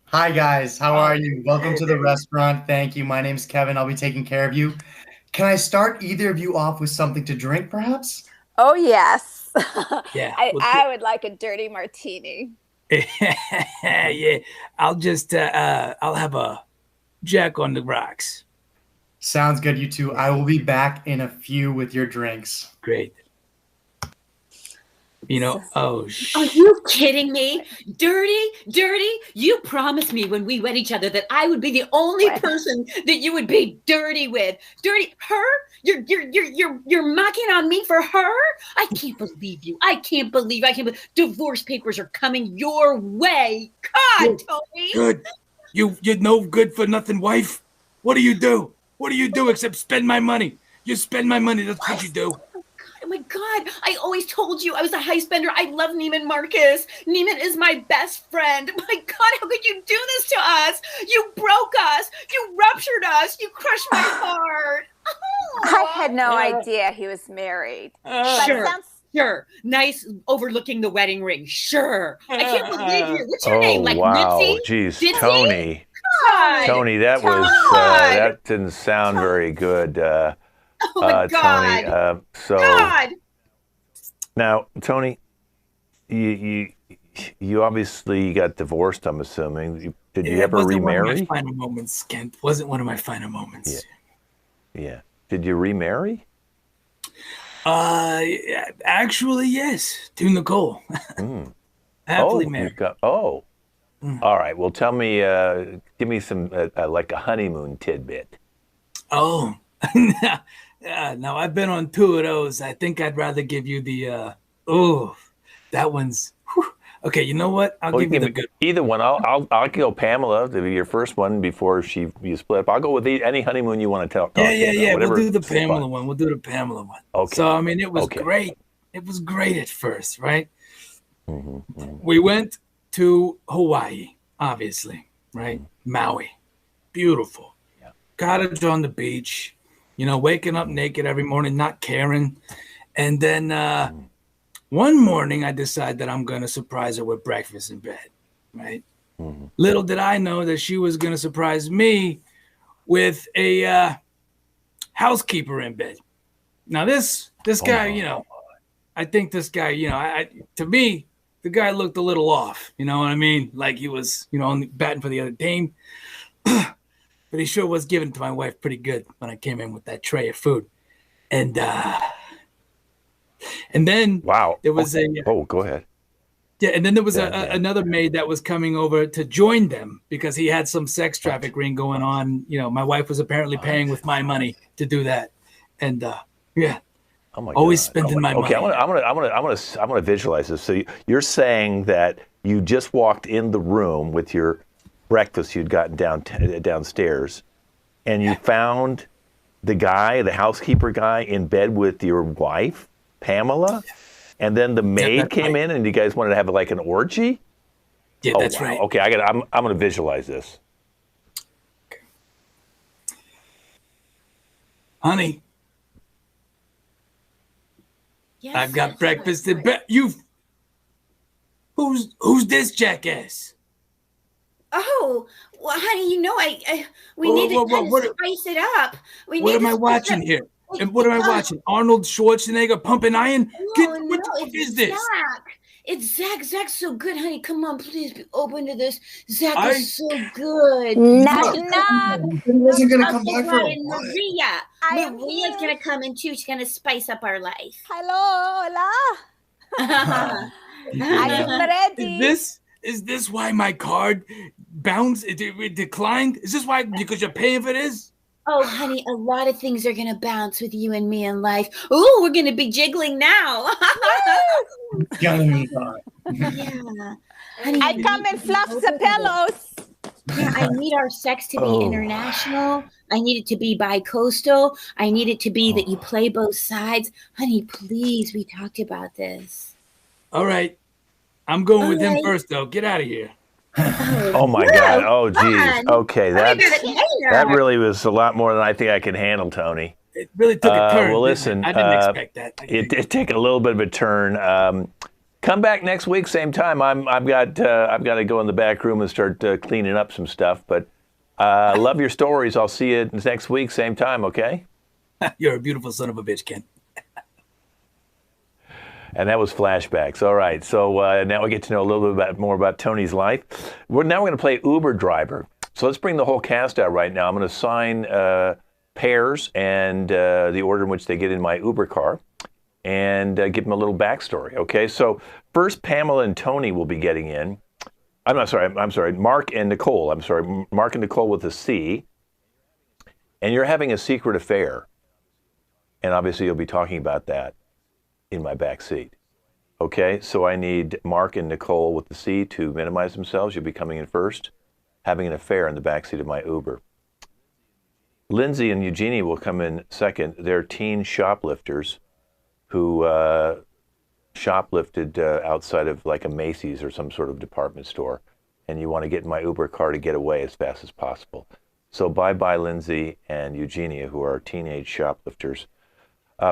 Speaker 7: Hi guys, how are you? Welcome to the restaurant. Thank you. My name's Kevin. I'll be taking care of you. Can I start either of you off with something to drink, perhaps?
Speaker 4: Oh yes.
Speaker 6: Yeah.
Speaker 4: I would like a dirty martini.
Speaker 6: Yeah. I'll just I'll have a Jack on the rocks.
Speaker 7: Sounds good, you two. I will be back in a few with your drinks.
Speaker 6: Great.
Speaker 8: Are you kidding me? Dirty? You promised me when we met each other that I would be the only person that you would be dirty with. Dirty? Her? You're mocking on me for her? I can't believe you. I can't believe. Divorce papers are coming your way. God, Tony.
Speaker 6: Good. You no good for nothing wife. What do you do? What do you do except spend my money? You spend my money. That's what you do.
Speaker 8: Oh my God, I always told you I was a high spender. I love Neiman Marcus. Neiman is my best friend. My God, how could you do this to us? You broke us. You ruptured us. You crushed my heart.
Speaker 4: I had no idea he was married.
Speaker 8: Sure. Nice overlooking the wedding ring. Sure. I can't believe you. What's your name? Like
Speaker 1: wow.
Speaker 8: Lindsay?
Speaker 1: Jeez, Tony.
Speaker 8: God.
Speaker 1: Tony, that didn't sound very good.
Speaker 8: Oh my God.
Speaker 1: Tony,
Speaker 8: God.
Speaker 1: Now, Tony, you obviously got divorced, I'm assuming. Did you ever remarry?
Speaker 6: One of my final moments, Kent. Wasn't one of my final moments.
Speaker 1: Yeah. Did you remarry?
Speaker 6: Actually, yes. To Nicole. Happily married.
Speaker 1: All right. Well, tell me, give me some, like a honeymoon tidbit.
Speaker 6: Oh, now I've been on 2 of those. I think I'd rather give you the, that one's, okay, you know what? I'll give you the good.
Speaker 1: Either one. I'll go Pamela to be your first one before you split up. I'll go with any honeymoon you want to tell.
Speaker 6: Yeah. We'll do the Pamela one. Okay. So, I mean, it was great. It was great at first, right? We went to Hawaii, obviously, right? Maui. Beautiful. Yeah. Cottage on the beach, waking up naked every morning, not caring. And then one morning I decide that I'm going to surprise her with breakfast in bed, right? Little did I know that she was going to surprise me with a housekeeper in bed. Now this guy, I think this guy, to me, the guy looked a little off, you know what I mean? Like he was, only batting for the other team. But he sure was giving it to my wife pretty good when I came in with that tray of food. And And then there was
Speaker 1: go ahead.
Speaker 6: Yeah, and then there was another maid that was coming over to join them because he had some sex traffic ring going on. You know, my wife was apparently paying with my money to do that, and yeah, always spending my money.
Speaker 1: Okay, I'm gonna visualize this. So you're saying that you just walked in the room with your breakfast you'd gotten downstairs, and you found the housekeeper guy, in bed with your wife, Pamela. And then the maid came in, and you guys wanted to have like an orgy.
Speaker 6: Yeah, that's right.
Speaker 1: Okay, I'm going to visualize this.
Speaker 6: Okay. Honey,
Speaker 8: Yes,
Speaker 6: I've got breakfast in bed. Who's this jackass?
Speaker 8: Oh, well, honey, you know, we need to kind of spice it up.
Speaker 6: What am I watching here? And what am I watching? Arnold Schwarzenegger pumping iron? What the fuck is this?
Speaker 8: Zach. It's Zach. Zach's so good, honey. Come on, please be open to this. Zach is so good.
Speaker 4: Knock.
Speaker 7: He wasn't going to come back for a while.
Speaker 8: Maria's going to come in too. She's going to spice up our life.
Speaker 4: Hello, hola. I am ready.
Speaker 6: Is this why my card bounced? It declined? Is this why? Because you're paying for this?
Speaker 8: Oh, honey, a lot of things are going to bounce with you and me in life. Oh, we're going to be jiggling now.
Speaker 7: Yeah.
Speaker 8: Honey,
Speaker 4: I come and fluff the pillows.
Speaker 8: Yeah, I need our sex to be international. I need it to be bi-coastal. I need it to be that you play both sides. Honey, please, we talked about this.
Speaker 6: All right. I'm going with him first, though. Get out of here.
Speaker 1: Oh my God! Oh geez. Okay, that really was a lot more than I think I can handle, Tony.
Speaker 6: It really took a turn.
Speaker 1: Well, listen,
Speaker 6: I didn't expect that.
Speaker 1: It took a little bit of a turn. Come back next week, same time. I've got to go in the back room and start cleaning up some stuff. But love your stories. I'll see you next week, same time. Okay.
Speaker 6: You're a beautiful son of a bitch, Ken.
Speaker 1: And that was flashbacks. All right, so now we get to know a little bit more about Tony's life. We're going to play Uber driver. So let's bring the whole cast out right now. I'm going to assign pairs and the order in which they get in my Uber car and give them a little backstory, okay? So first, Pamela and Tony will be getting in. I'm sorry, Mark and Nicole. Mark and Nicole with a C. And you're having a secret affair. And obviously you'll be talking about that in my back seat. Okay, so I need Mark and Nicole with the C to minimize themselves. You'll be coming in first, having an affair in the back seat of my Uber. Lindsay and Eugenie will come in second. They're teen shoplifters who shoplifted outside of like a Macy's or some sort of department store, and you want to get in my Uber car to get away as fast as possible. So bye-bye Lindsay and Eugenia, who are teenage shoplifters.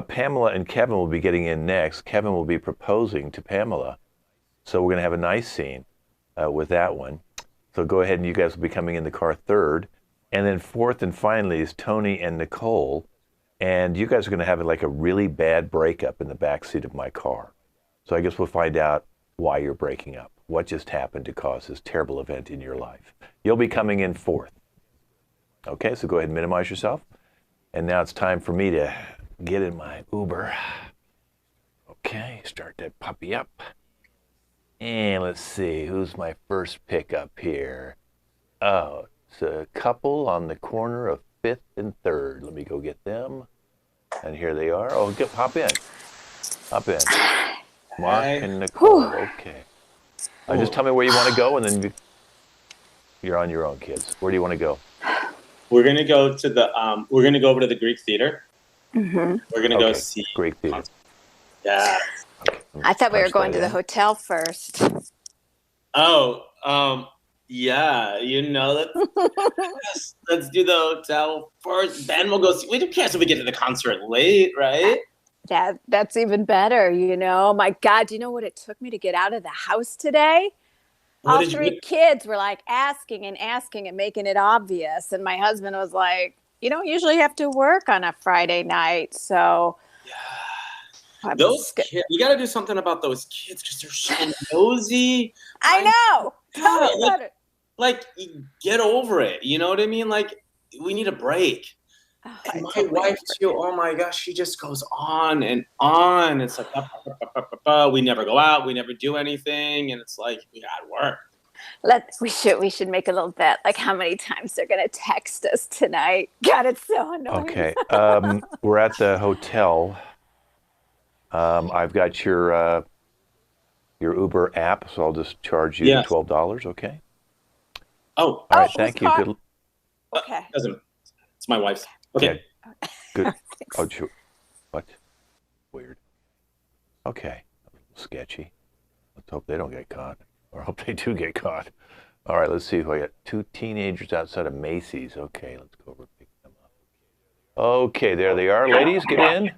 Speaker 1: Pamela and Kevin will be getting in next. Kevin will be proposing to Pamela. So we're going to have a nice scene with that one. So go ahead and you guys will be coming in the car third. And then fourth and finally is Tony and Nicole. And you guys are going to have like a really bad breakup in the back seat of my car. So I guess we'll find out why you're breaking up. What just happened to cause this terrible event in your life. You'll be coming in fourth. Okay, so go ahead and minimize yourself. And now it's time for me to get in my Uber. Okay, start that puppy up. And let's see, who's my first pickup here? Oh, it's a couple on the corner of 5th and 3rd. Let me go get them. And here they are. Oh, hop in. Hop in. Mark and Nicole. Okay. Just tell me where you want to go, and then you're on your own, kids. Where do you want to go?
Speaker 2: We're gonna go to the. We're gonna go over to the Greek Theater.
Speaker 4: Mm-hmm.
Speaker 2: We're gonna go see
Speaker 1: Greek Theater.
Speaker 2: Yeah.
Speaker 1: Okay.
Speaker 4: I thought we were going to the hotel first.
Speaker 2: Oh, yeah. You know, let's do the hotel first. Then we'll go see. We don't care if we get to the concert late, right?
Speaker 4: That's even better. You know, my God, do you know what it took me to get out of the house today? All three kids were like asking and making it obvious. And my husband was like, you don't usually have to work on a Friday night. So
Speaker 2: yeah. Those kids, you got to do something about those kids because they're so nosy.
Speaker 4: I know. Tell me about it.
Speaker 2: Like, get over it. You know what I mean? Like, we need a break.
Speaker 4: Oh,
Speaker 2: And my
Speaker 4: totally
Speaker 2: wife too, oh my gosh, she just goes on and on. It's like, we never go out, we never do anything. And it's like, we got work.
Speaker 4: We should make a little bet, like how many times they're gonna text us tonight. God, it's so annoying.
Speaker 1: Okay, we're at the hotel. I've got your Uber app, so I'll just charge you
Speaker 2: Yes.
Speaker 1: $12. Okay.
Speaker 2: Oh,
Speaker 1: All right.
Speaker 4: who's
Speaker 1: Thank you.
Speaker 4: call-
Speaker 1: Good.
Speaker 4: Okay.
Speaker 2: It's my wife's. Okay.
Speaker 1: Good. Oh, sure. What? Weird. Okay. A little sketchy. Let's hope they don't get caught, or hope they do get caught. All right. Let's see who I got. 2 teenagers outside of Macy's. Okay. Let's go over and pick them up. Okay. There they are. Ladies, get in.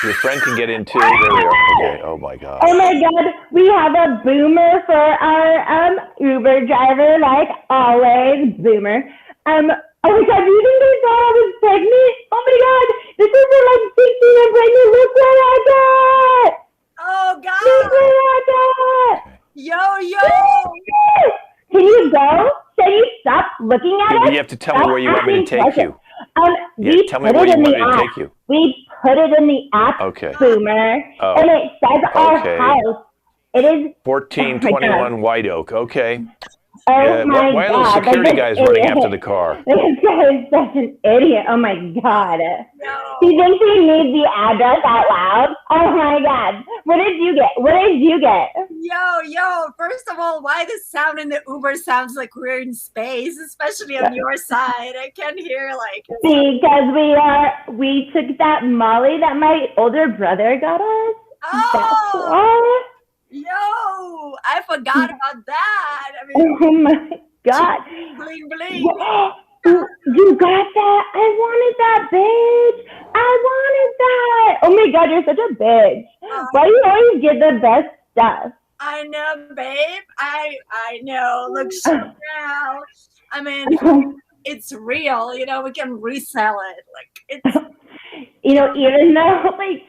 Speaker 1: Your friend can get in too. There they are. Okay. Oh my God.
Speaker 9: Oh my God, we have a boomer for our Uber driver, like always, boomer. Oh my God, do you think they thought I was pregnant? Oh my God, this is for like 16 and pregnant. Look what I got!
Speaker 3: Oh
Speaker 9: Look
Speaker 3: God!
Speaker 9: what I got!
Speaker 3: Yo!
Speaker 9: Can you go? Can you stop looking at
Speaker 1: Yeah,
Speaker 9: us?
Speaker 1: you have to tell me where you want me to take you. Yeah,
Speaker 9: We
Speaker 1: tell me
Speaker 9: put
Speaker 1: where
Speaker 9: it
Speaker 1: you
Speaker 9: in
Speaker 1: want
Speaker 9: the
Speaker 1: me to
Speaker 9: app.
Speaker 1: take you.
Speaker 9: We put it in the app,
Speaker 1: Okay.
Speaker 9: boomer,
Speaker 1: Oh,
Speaker 9: and it says our
Speaker 1: okay.
Speaker 9: house. It is
Speaker 1: 1421 White Oak. Okay.
Speaker 9: Oh
Speaker 1: Yeah,
Speaker 9: my
Speaker 1: why are
Speaker 9: God!
Speaker 1: those security
Speaker 9: like
Speaker 1: guys
Speaker 9: this
Speaker 1: running
Speaker 9: idiot.
Speaker 1: after the car?
Speaker 9: This guy is such an idiot. Oh my God!
Speaker 3: No.
Speaker 9: He thinks he needs the address out loud. Oh my God! What did you get? What did you get?
Speaker 3: Yo, first of all, why the sound in the Uber sounds like we're in space, especially on your side? I can hear like
Speaker 9: Because we took that Molly that my older brother got us. That's
Speaker 3: oh
Speaker 9: why.
Speaker 3: yo, I forgot about that. I mean
Speaker 9: Oh my God!
Speaker 3: bling bling.
Speaker 9: You got that? I wanted that, bitch. I wanted that. Oh my God, you're such a bitch. Why do you always get the best stuff?
Speaker 3: I know, babe. I know. Look now. I mean, it's real. You know, we can resell it. Like it's.
Speaker 9: Even though like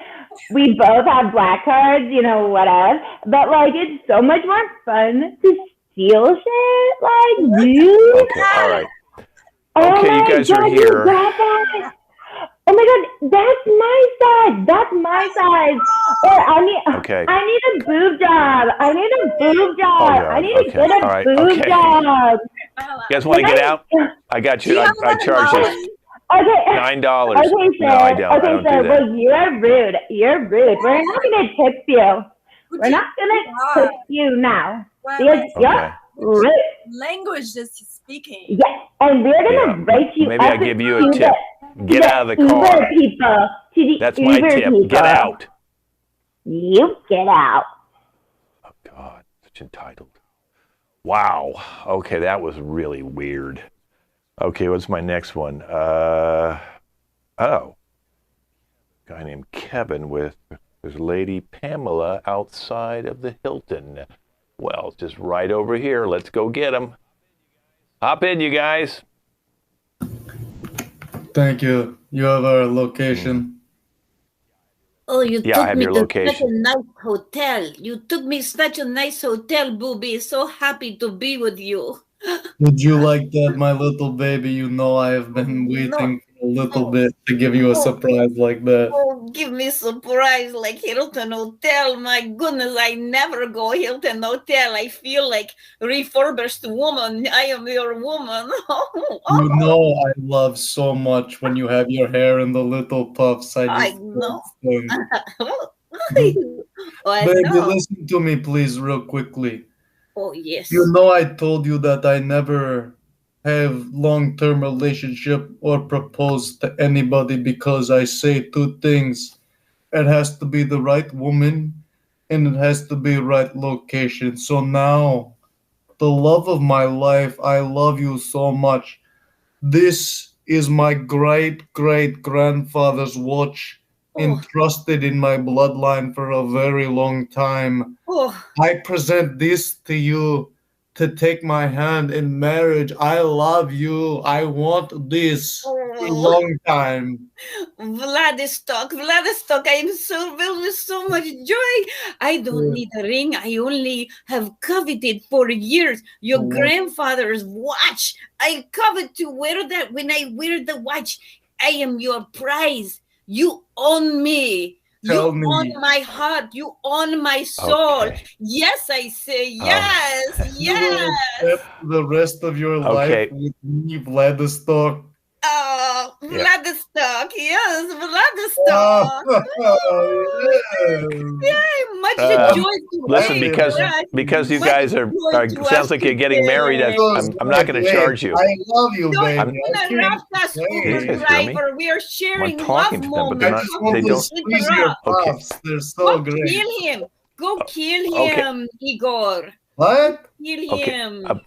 Speaker 9: we both have black cards, whatever. But like it's so much more fun to steal shit. Like you.
Speaker 1: Okay. All right.
Speaker 9: Oh
Speaker 1: Okay, you
Speaker 9: my
Speaker 1: guys
Speaker 9: God,
Speaker 1: are
Speaker 9: you
Speaker 1: here.
Speaker 9: got that. Oh my God, that's my size. That's my size. Or
Speaker 1: Okay.
Speaker 9: I need a boob job. I need a boob job.
Speaker 1: Oh, God.
Speaker 9: I need to
Speaker 1: Okay.
Speaker 9: get a
Speaker 1: All right.
Speaker 9: boob
Speaker 1: Okay.
Speaker 9: job.
Speaker 1: You guys want to get out? I got you. I charge you
Speaker 9: Okay.
Speaker 1: $9.
Speaker 9: Okay, sir.
Speaker 1: No, I don't.
Speaker 9: Okay,
Speaker 1: I don't
Speaker 9: sir.
Speaker 1: do that.
Speaker 9: Well, you're rude. You're rude. We're not gonna tip you. We're not gonna tip you now. Because
Speaker 1: Okay.
Speaker 9: you're rude.
Speaker 3: Language that he's speaking.
Speaker 9: Yes, and we're gonna rate you
Speaker 1: Maybe
Speaker 9: up
Speaker 1: I give you
Speaker 9: to
Speaker 1: a tip. Get out of the
Speaker 9: Uber
Speaker 1: car.
Speaker 9: people, to the
Speaker 1: That's my
Speaker 9: Uber
Speaker 1: tip.
Speaker 9: people.
Speaker 1: Get out.
Speaker 9: You get out.
Speaker 1: Oh, God. Such entitled. Wow. Okay, that was really weird. Okay, what's my next one? Guy named Kevin with his lady Pamela outside of the Hilton. Well, it's just right over here. Let's go get him. Hop in, you guys.
Speaker 10: Thank you. You have our location.
Speaker 8: Oh, you
Speaker 1: Yeah, I
Speaker 8: took
Speaker 1: have
Speaker 8: me
Speaker 1: your
Speaker 8: to
Speaker 1: location.
Speaker 8: such a nice hotel. You took me such a nice hotel, Booby. So happy to be with you.
Speaker 10: Would you like that, my little baby? You know I have been waiting for a little bit to give you a surprise like that.
Speaker 8: Oh, give me surprise like Hilton Hotel. My goodness, I never go Hilton Hotel. I feel like refurbished woman. I am your woman.
Speaker 10: You know I love so much when you have your hair in the little puffs.
Speaker 8: I
Speaker 10: just
Speaker 8: know.
Speaker 10: love
Speaker 8: Oh, I
Speaker 10: Baby,
Speaker 8: know.
Speaker 10: listen to me, please, real quickly.
Speaker 8: Oh, yes.
Speaker 10: You know I told you that I never have long-term relationship or propose to anybody because I say two things. It has to be the right woman and it has to be right location. So now, the love of my life, I love you so much. This is my great-great-grandfather's watch, entrusted in my bloodline for a very long time.
Speaker 8: Oh,
Speaker 10: I present this to you to take my hand in marriage. I love you. I want this a long time.
Speaker 8: Vladistok, I am so filled with so much joy. I don't need a ring. I only have coveted for years your grandfather's watch. I covet to wear that. When I wear the watch, I am your prize. You own me.
Speaker 10: Tell
Speaker 8: you
Speaker 10: me.
Speaker 8: own my heart. You own my soul.
Speaker 1: Okay.
Speaker 8: Yes, I say yes.
Speaker 10: You will accept the rest of your
Speaker 1: Okay.
Speaker 10: life with me, Vladistok.
Speaker 8: Oh,
Speaker 1: Yeah.
Speaker 8: Vladistok. Yes, Vladistok. Yeah, much joy to
Speaker 1: Listen,
Speaker 8: me,
Speaker 1: because you
Speaker 8: Much
Speaker 1: guys are
Speaker 8: joy to
Speaker 1: sounds
Speaker 8: us
Speaker 1: like you're getting married. I'm not going to charge you.
Speaker 10: I love you,
Speaker 8: Don't
Speaker 10: baby.
Speaker 8: interrupt us, Uber
Speaker 1: Please,
Speaker 8: driver. We are sharing
Speaker 1: I'm
Speaker 8: love
Speaker 1: talking to them, but
Speaker 10: I
Speaker 1: they're
Speaker 8: moments.
Speaker 10: just
Speaker 1: not.
Speaker 10: want
Speaker 1: They
Speaker 10: to
Speaker 1: don't.
Speaker 10: squeeze your
Speaker 1: Okay.
Speaker 10: puffs. They're so
Speaker 8: Go
Speaker 10: great.
Speaker 8: kill him. Go kill
Speaker 1: Okay.
Speaker 8: him, Igor.
Speaker 10: What?
Speaker 8: Kill
Speaker 1: Okay.
Speaker 8: him.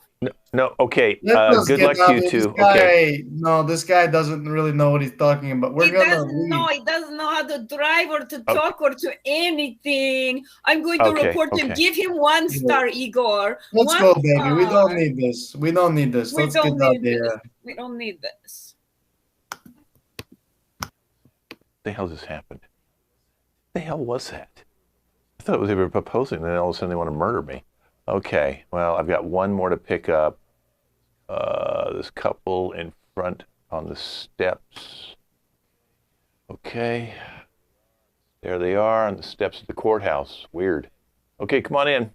Speaker 1: No. Okay.
Speaker 10: Let us
Speaker 1: Good
Speaker 10: get
Speaker 1: luck
Speaker 10: out
Speaker 1: to you
Speaker 10: of this
Speaker 1: two.
Speaker 10: guy.
Speaker 1: Okay.
Speaker 10: No, this guy doesn't really know what he's talking about. We're
Speaker 8: He
Speaker 10: gonna
Speaker 8: doesn't
Speaker 10: leave.
Speaker 8: know. He doesn't know how to drive or to talk or to anything. I'm going to
Speaker 1: Okay,
Speaker 8: report him.
Speaker 1: okay.
Speaker 8: Give him 1 star, Igor.
Speaker 10: Let's
Speaker 8: 1
Speaker 10: go, baby. We
Speaker 8: star.
Speaker 10: don't need this. We don't need this.
Speaker 8: We
Speaker 10: Let's
Speaker 8: don't
Speaker 10: get out
Speaker 8: need this.
Speaker 10: there.
Speaker 8: We don't need this.
Speaker 1: What the hell just happened? What the hell was that? I thought they were proposing, and then all of a sudden they want to murder me. Okay. Well, I've got one more to pick up. This couple in front on the steps. Okay. There they are on the steps of the courthouse. Weird. Okay, come on in.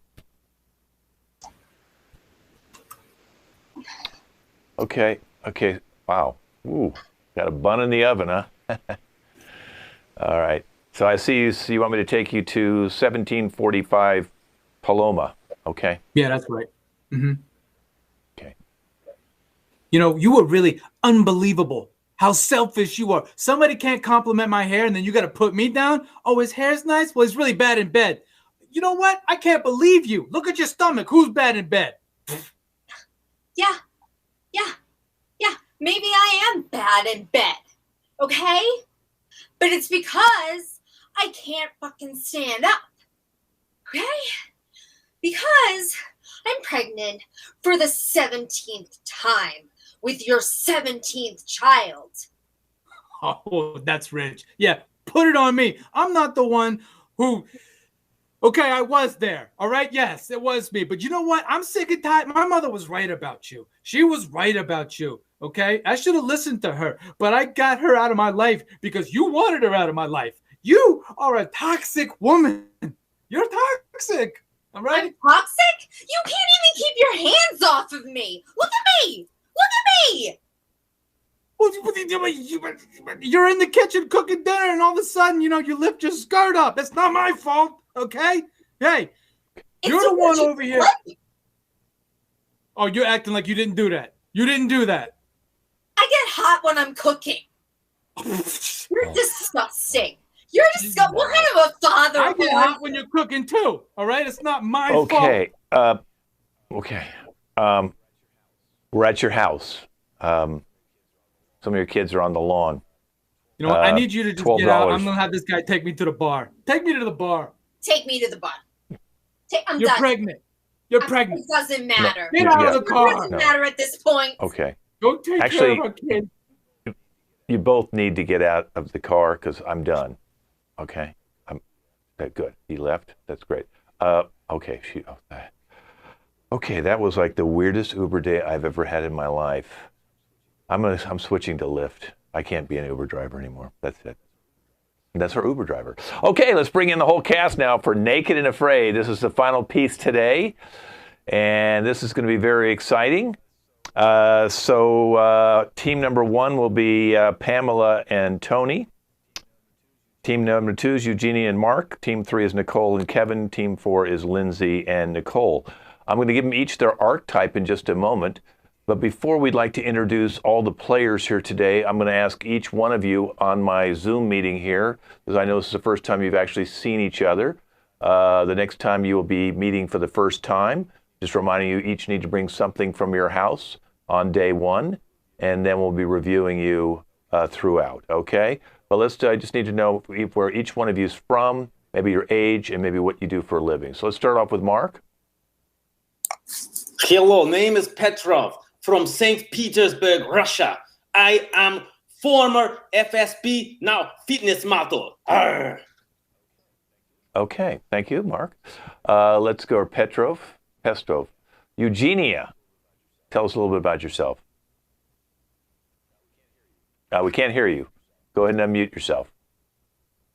Speaker 1: Okay. Wow. Ooh, got a bun in the oven, huh? All right. So I see you want me to take you to 1745 Paloma. Okay.
Speaker 6: Yeah, that's right. Mm-hmm.
Speaker 1: Okay.
Speaker 6: You know, you were really unbelievable. How selfish you are. Somebody can't compliment my hair and then you got to put me down. Oh, his hair's nice? Well, he's really bad in bed. You know what? I can't believe you. Look at your stomach. Who's bad in bed?
Speaker 5: Yeah. Maybe I am bad in bed. Okay? But it's because I can't fucking stand up. Okay? Because I'm pregnant for the 17th time with your 17th child.
Speaker 6: Oh, that's rich. Yeah, put it on me. I'm not the one who... Okay, I was there. All right? Yes, it was me. But you know what? I'm sick and tired. My mother was right about you. She was right about you. Okay? I should have listened to her. But I got her out of my life because you wanted her out of my life. You are a toxic woman. You're toxic. All right?
Speaker 5: I'm toxic? You can't even keep your hands off of me. Look at me.
Speaker 6: You're in the kitchen cooking dinner and all of a sudden, you lift your skirt up. That's not my fault, okay? Hey, you're the one over here. Oh, you're acting like you didn't do that. You didn't do that.
Speaker 5: I get hot when I'm cooking. You're disgusting. You're disgusting. What kind of a father
Speaker 6: I get
Speaker 5: are
Speaker 6: hot
Speaker 5: you?
Speaker 6: when you're cooking too, all right? It's not my fault.
Speaker 1: Okay. Okay. We're at your house. Some of your kids are on the lawn.
Speaker 6: You know what? I need you to just get out.
Speaker 1: $12.
Speaker 6: I'm going to have this guy take me to the bar. Take me to the bar.
Speaker 5: Take me to the bar. I'm
Speaker 6: You're
Speaker 5: done.
Speaker 6: pregnant. You're pregnant.
Speaker 5: It doesn't matter.
Speaker 6: Get out of the
Speaker 5: It
Speaker 6: car.
Speaker 5: doesn't matter at this point.
Speaker 1: Okay.
Speaker 6: Go take care
Speaker 1: Actually,
Speaker 6: of our kid.
Speaker 1: you both need to get out of the car because I'm done. Okay. Good. He left. That's great. Okay. Okay. That was like the weirdest Uber day I've ever had in my life. I'm switching to Lyft. I can't be an Uber driver anymore. That's it. That's our Uber driver. Okay, let's bring in the whole cast now for Naked and Afraid. This is the final piece today, and this is going to be very exciting. So team number 1 will be Pamela and Tony. Team number 2 is Eugenie and Mark. Team 3 is Nicole and Kevin. Team 4 is Lindsay and Nicole. I'm going to give them each their archetype in just a moment. But before we'd like to introduce all the players here today, I'm going to ask each one of you on my Zoom meeting here, because I know this is the first time you've actually seen each other. The next time you will be meeting for the first time. Just reminding you, each need to bring something from your house on day 1, and then we'll be reviewing you throughout, okay? But I just need to know where each one of you is from, maybe your age, and maybe what you do for a living. So let's start off with Mark.
Speaker 2: Hello, name is Petrov from St. Petersburg, Russia. I am former FSB, now fitness model. Arr.
Speaker 1: Okay, thank you, Mark. Let's go Petrov. Eugenia, tell us a little bit about yourself. We can't hear you. Go ahead and unmute yourself.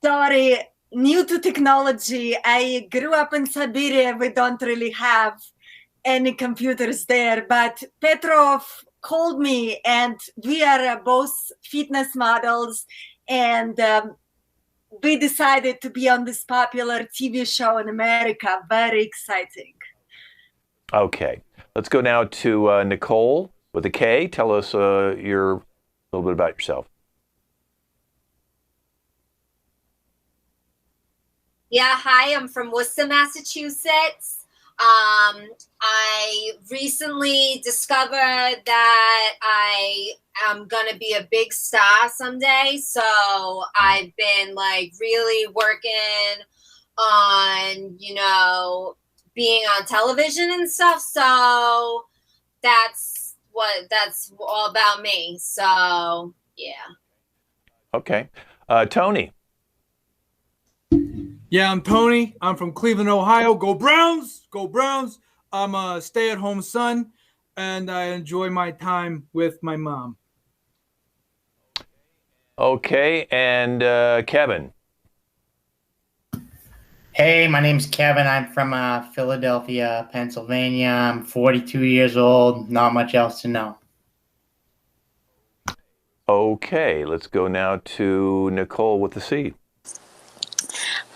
Speaker 3: Sorry, new to technology. I grew up in Siberia. We don't really have any computers there, but Petrov called me, and we are both fitness models, and we decided to be on this popular TV show in America. Very exciting.
Speaker 1: Okay, let's go now to Nicole with a K. Tell us a little bit about yourself.
Speaker 5: Yeah, hi, I'm from Worcester, Massachusetts. I recently discovered that I am gonna be a big star someday. So I've been like really working on, being on television and stuff. So that's all about me. So yeah.
Speaker 1: Okay, Tony.
Speaker 6: Yeah, I'm Tony. I'm from Cleveland, Ohio. Go Browns! Go Browns! I'm a stay-at-home son, and I enjoy my time with my mom.
Speaker 1: Okay, and Kevin.
Speaker 7: Hey, my name's Kevin. I'm from Philadelphia, Pennsylvania. I'm 42 years old. Not much else to know.
Speaker 1: Okay, let's go now to Nicole with the C.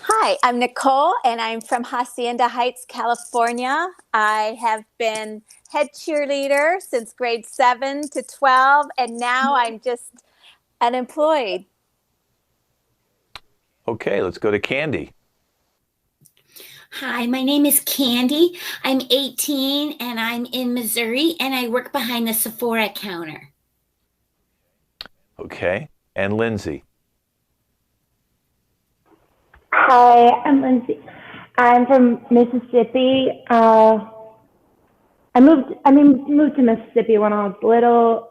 Speaker 4: Hi, I'm Nicole, and I'm from Hacienda Heights, California. I have been head cheerleader since grade 7 to 12, and now I'm just unemployed.
Speaker 1: Okay, let's go to Candy.
Speaker 8: Hi, my name is Candy. I'm 18 and I'm in Missouri and I work behind the Sephora counter.
Speaker 1: Okay, and Lindsay.
Speaker 9: Hi, I'm Lindsay. I'm from Mississippi. I moved to Mississippi when I was little.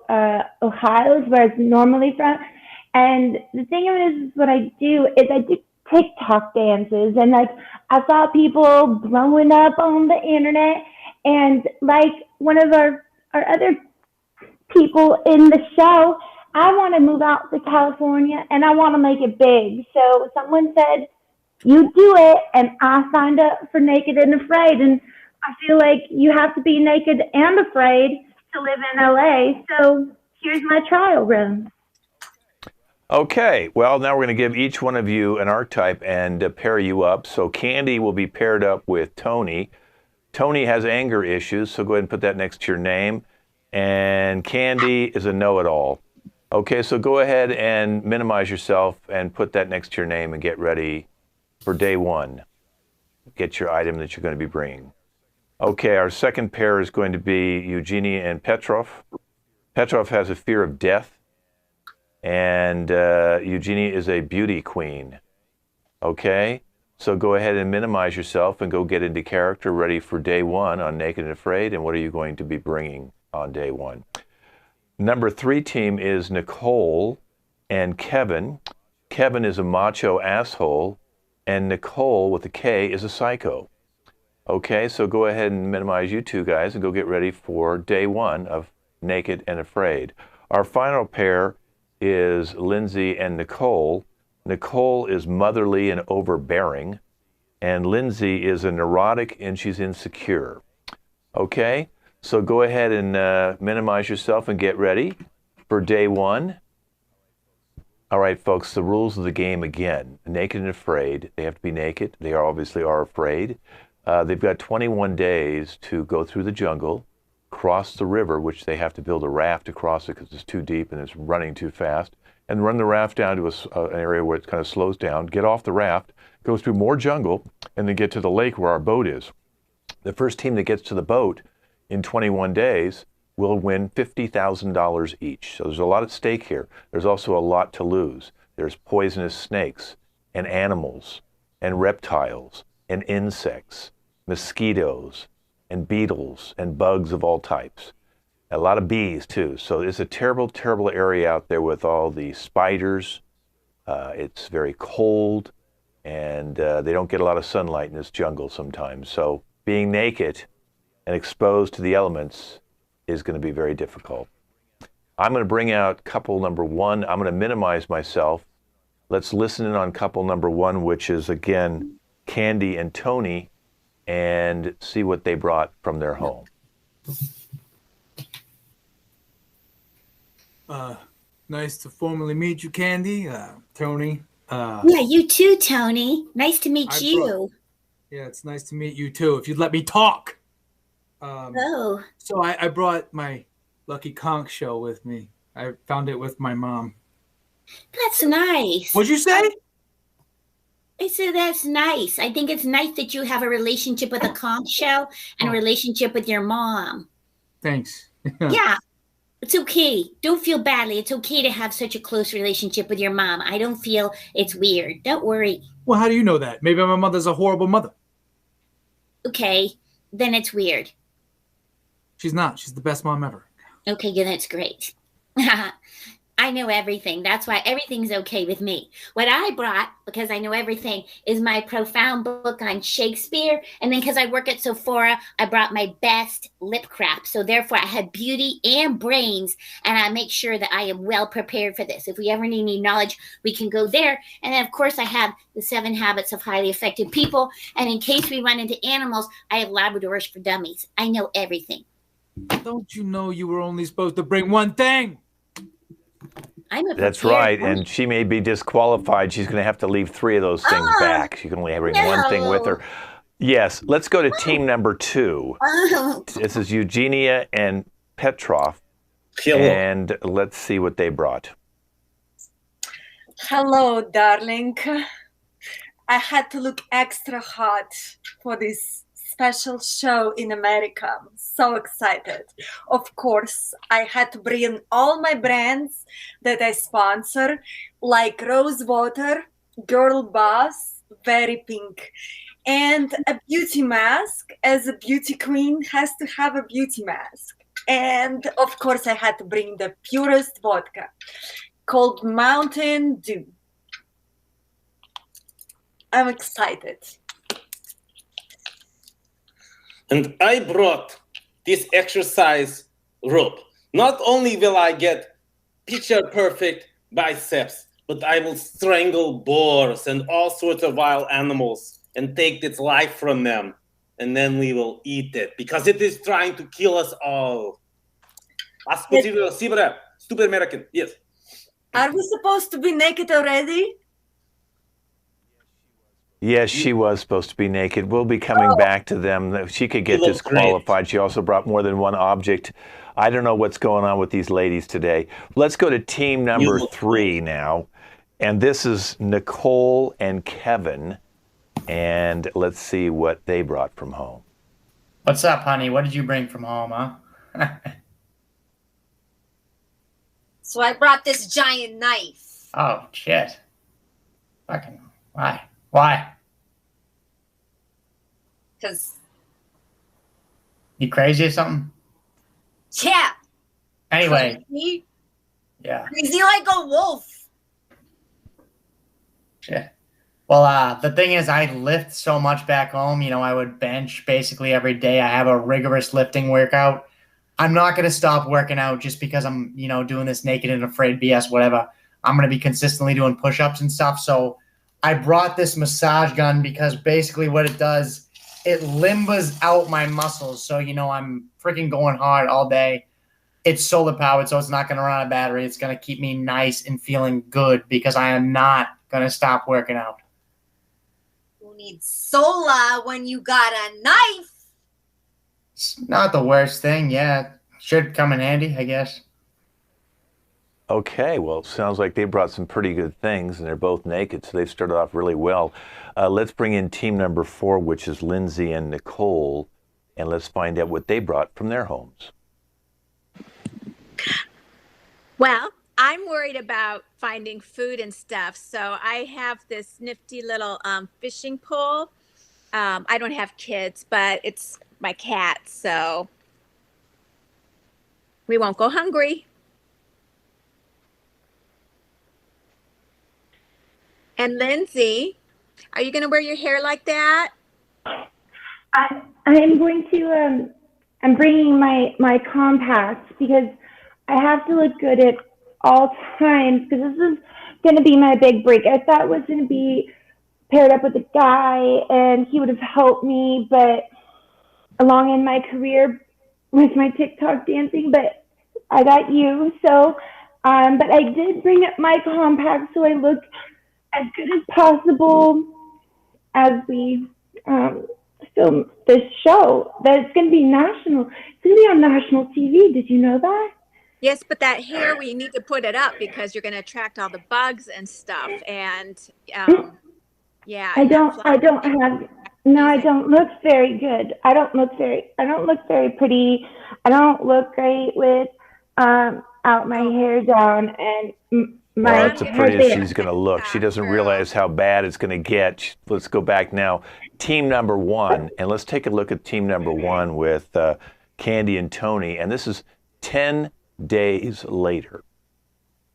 Speaker 9: Ohio is where I was normally from. And the thing of it is what I do TikTok dances, and like I saw people blowing up on the internet, and like one of our other people in the show, I want to move out to California and I want to make it big. So someone said, you do it, and I signed up for Naked and Afraid, and I feel like you have to be naked and afraid to live in LA. So here's my trial run.
Speaker 1: Okay, well, now we're going to give each one of you an archetype and pair you up. So Candy will be paired up with Tony. Tony has anger issues, so go ahead and put that next to your name. And Candy is a know-it-all. Okay, so go ahead and minimize yourself and put that next to your name and get ready for day one. Get your item that you're going to be bringing. Okay, our second pair is going to be Eugenie and Petrov. Petrov has a fear of death. And Eugenie is a beauty queen. Okay, so go ahead and minimize yourself and go get into character, ready for day one on Naked and Afraid. And what are you going to be bringing on day one? Number 3 team is Nicole and Kevin. Kevin is a macho asshole, and Nicole with a K is a psycho. Okay, so go ahead and minimize you two guys and go get ready for day one of Naked and Afraid. Our final pair is Lindsay and Nicole. Nicole is motherly and overbearing, and Lindsay is a neurotic and she's insecure. Okay, so go ahead and minimize yourself and get ready for day one. All right, folks, the rules of the game again. Naked and Afraid. They have to be naked. They obviously are afraid. They've got 21 days to go through the jungle, cross the river, which they have to build a raft to cross it because it's too deep and it's running too fast, and run the raft down to an area where it kind of slows down, get off the raft, go through more jungle, and then get to the lake where our boat is. The first team that gets to the boat in 21 days will win $50,000 each. So there's a lot at stake here. There's also a lot to lose. There's poisonous snakes and animals and reptiles and insects, mosquitoes, and beetles and bugs of all types. A lot of bees too. So it's a terrible, terrible area out there with all the spiders. It's very cold, and they don't get a lot of sunlight in this jungle sometimes. So being naked and exposed to the elements is going to be very difficult. I'm going to bring out couple number one. I'm going to minimize myself. Let's listen in on couple number one, which is, again, Candy and Tony, and see what they brought from their home.
Speaker 6: Nice to formally meet you, Candy. Tony.
Speaker 8: Yeah, you too, Tony. Nice to meet you.
Speaker 6: Yeah, it's nice to meet you too. If you'd let me talk. So I brought my Lucky Conch shell with me. I found it with my mom.
Speaker 8: That's nice.
Speaker 6: What'd you say?
Speaker 8: I said that's nice. I think it's nice that you have a relationship with a conch shell and a relationship with your mom.
Speaker 6: Thanks.
Speaker 8: Yeah. It's okay. Don't feel badly. It's okay to have such a close relationship with your mom. I don't feel it's weird. Don't worry.
Speaker 6: Well, how do you know that? Maybe my mother's a horrible mother.
Speaker 8: Okay, then it's weird.
Speaker 6: She's not. She's the best mom ever.
Speaker 8: Okay, yeah, that's great. I know everything. That's why everything's okay with me. What I brought, because I know everything, is my profound book on Shakespeare. And then because I work at Sephora, I brought my best lip crap. So therefore, I have beauty and brains, and I make sure that I am well prepared for this. If we ever need any knowledge, we can go there. And then, of course, I have the 7 Habits of Highly Effective People. And in case we run into animals, I have Labradors for Dummies. I know everything.
Speaker 6: Don't you know you were only supposed to bring one thing?
Speaker 1: That's right, and she may be disqualified. She's going to have to leave 3 of those things back. She can only bring one thing with her. Yes, let's go to team number 2. This is Eugenie and Petrov, and let's see what they brought.
Speaker 3: Hello, darling. I had to look extra hot for this special show in America. I'm so excited. Of course, I had to bring all my brands that I sponsor, like Rose Water, Girl Boss, Very Pink, and a beauty mask. As a beauty queen has to have a beauty mask. And of course, I had to bring the purest vodka called Mountain Dew. I'm excited.
Speaker 2: And I brought this exercise rope. Not only will I get picture-perfect biceps, but I will strangle boars and all sorts of wild animals and take its life from them. And then we will eat it because it is trying to kill us all. Stupid American, yes.
Speaker 3: Are we supposed to be naked already?
Speaker 1: Yes, she was supposed to be naked. We'll be coming back to them. She could get disqualified. She also brought more than one object. I don't know what's going on with these ladies today. Let's go to team number 3 now. And this is Nicole and Kevin. And let's see what they brought from home.
Speaker 7: What's up, honey? What did you bring from home, huh?
Speaker 5: So I brought this giant knife.
Speaker 7: Oh, shit. Fucking, why? Why?
Speaker 5: Because...
Speaker 7: You crazy or something?
Speaker 5: Yeah.
Speaker 7: Anyway.
Speaker 5: Crazy?
Speaker 7: Yeah.
Speaker 5: Crazy like a wolf.
Speaker 7: Shit. Well, the thing is, I lift so much back home. You know, I would bench basically every day. I have a rigorous lifting workout. I'm not going to stop working out just because I'm, you know, doing this naked and afraid BS, whatever. I'm going to be consistently doing push-ups and stuff. So I brought this massage gun because basically what it does, it limbers out my muscles. So, you know, I'm freaking going hard all day. It's solar powered, so it's not going to run out of battery. It's going to keep me nice and feeling good because I am not going to stop working out.
Speaker 5: Who needs solar when you got a knife?
Speaker 7: It's not the worst thing. Yeah, should come in handy, I guess.
Speaker 1: Okay, well, it sounds like they brought some pretty good things, and they're both naked, so they've started off really well. Let's bring in team number 4, which is Lindsay and Nicole, and let's find out what they brought from their homes.
Speaker 4: Well, I'm worried about finding food and stuff, so I have this nifty little fishing pole. I don't have kids, but it's my cats, so we won't go hungry. And Lindsay, are you going to wear your hair like that?
Speaker 9: I'm going to, I'm bringing my compacts because I have to look good at all times because this is going to be my big break. I thought it was going to be paired up with a guy and he would have helped me, but along in my career with my TikTok dancing, but I got you. So, but I did bring up my compacts so I look as good as possible as we film this show. That it's going to be national. It's going to be on national TV. Did you know that?
Speaker 4: Yes, but that hair, we need to put it up because you're going to attract all the bugs and stuff. And yeah,
Speaker 9: I don't look very good. I don't look very pretty. I don't look great with out my hair down and my
Speaker 1: Well, that's the prettiest
Speaker 9: hair.
Speaker 1: she's going to look. She doesn't realize how bad it's going to get. Let's go back now. Team number one, and let's take a look at team number one with Candy and Tony. And this is 10 days later.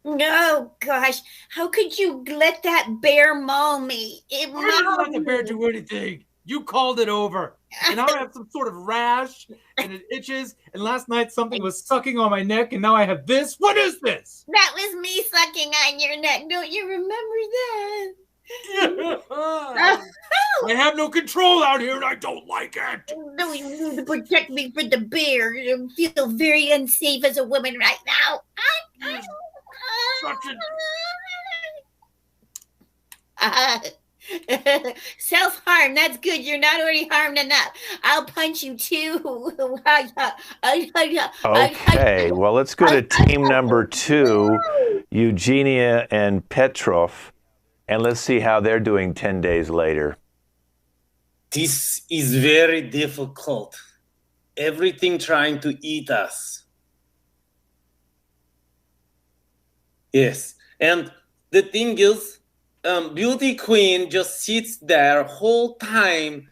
Speaker 8: Oh, gosh. How could you let that bear maul me?
Speaker 6: I didn't let the bear do anything. You called it over. And now I have some sort of rash, and it itches. And last night something was sucking on my neck, and now I have this. What is this?
Speaker 8: That was me sucking on your neck. Don't you remember that?
Speaker 6: I have no control out here, and I don't like it.
Speaker 8: No, you need to protect me from the bear. I feel very unsafe as a woman right now. Self-harm, that's good. You're not already harmed enough. I'll punch you too.
Speaker 1: Okay, well, let's go to team number two, Eugenie and Petrov, and let's see how they're doing 10 days later.
Speaker 2: This is very difficult. Everything trying to eat us. Yes, and the thing is, Beauty Queen just sits there whole time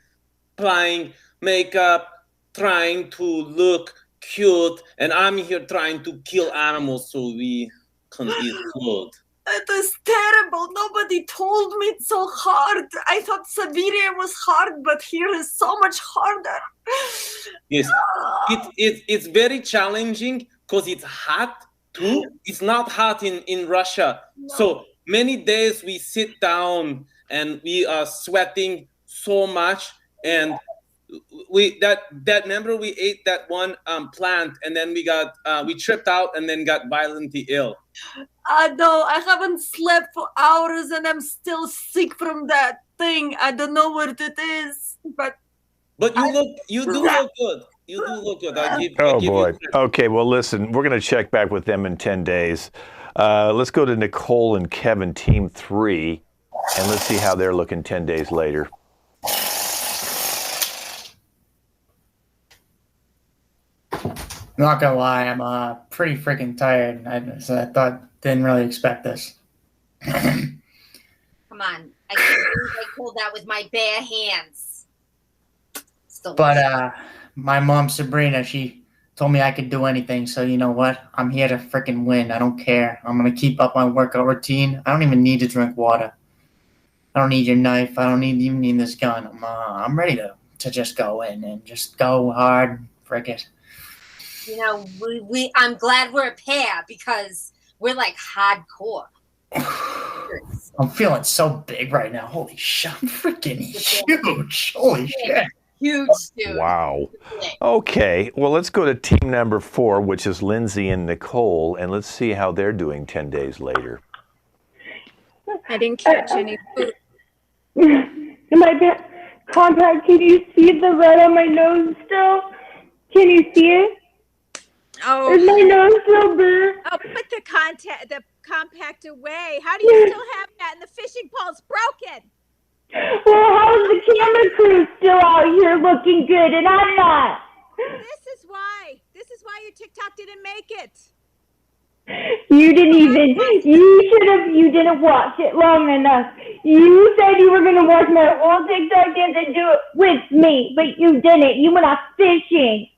Speaker 2: applying makeup, trying to look cute, and I'm here trying to kill animals so we can eat food.
Speaker 3: It is terrible. Nobody told me it's so hard. I thought Siberia was hard, but here is so much harder.
Speaker 2: Yes, it's very challenging because it's hot too. It's not hot in Russia.
Speaker 3: No.
Speaker 2: So many days we sit down and we are sweating so much, and remember we ate that one plant and then we tripped out and then got violently ill.
Speaker 3: I know. I haven't slept for hours and I'm still sick from that thing. I don't know what it is, but
Speaker 2: you do look good. You do look good. I give
Speaker 1: boy.
Speaker 2: You
Speaker 1: Okay, well, listen, we're going to check back with them in 10 days. Let's go to Nicole and Kevin, team three, and let's see how they're looking 10 days later.
Speaker 7: I'm not gonna lie, I'm pretty freaking tired. Didn't really expect this.
Speaker 5: Come on, I can't believe I pulled that with my bare hands.
Speaker 7: But my mom Sabrina, she told me I could do anything. So you know what? I'm here to freaking win. I don't care. I'm gonna keep up my workout routine. I don't even need to drink water. I don't need your knife. I don't even need this gun. I'm ready to just go in and just go hard. Frick it.
Speaker 5: You know, I'm glad we're a pair because we're like hardcore.
Speaker 7: I'm feeling so big right now. Holy shit, I'm freaking huge. Holy shit.
Speaker 5: Huge, dude.
Speaker 1: Wow. Okay, well, let's go to team number four, which is Lindsay and Nicole, and let's see how they're doing 10 days later.
Speaker 4: I didn't catch any food.
Speaker 9: My contact, can you see the red on my nose still? Can you see it?
Speaker 4: Oh,
Speaker 9: is my nose so big?
Speaker 4: Oh, put the compact away. How do you still have that? And the fishing pole's broken.
Speaker 9: Well, how's the camera crew still out here looking good and I'm not?
Speaker 4: This is why your TikTok didn't make it.
Speaker 9: You didn't watch it long enough. You said you were going to watch my whole TikTok dance and do it with me, but you didn't. You went off fishing.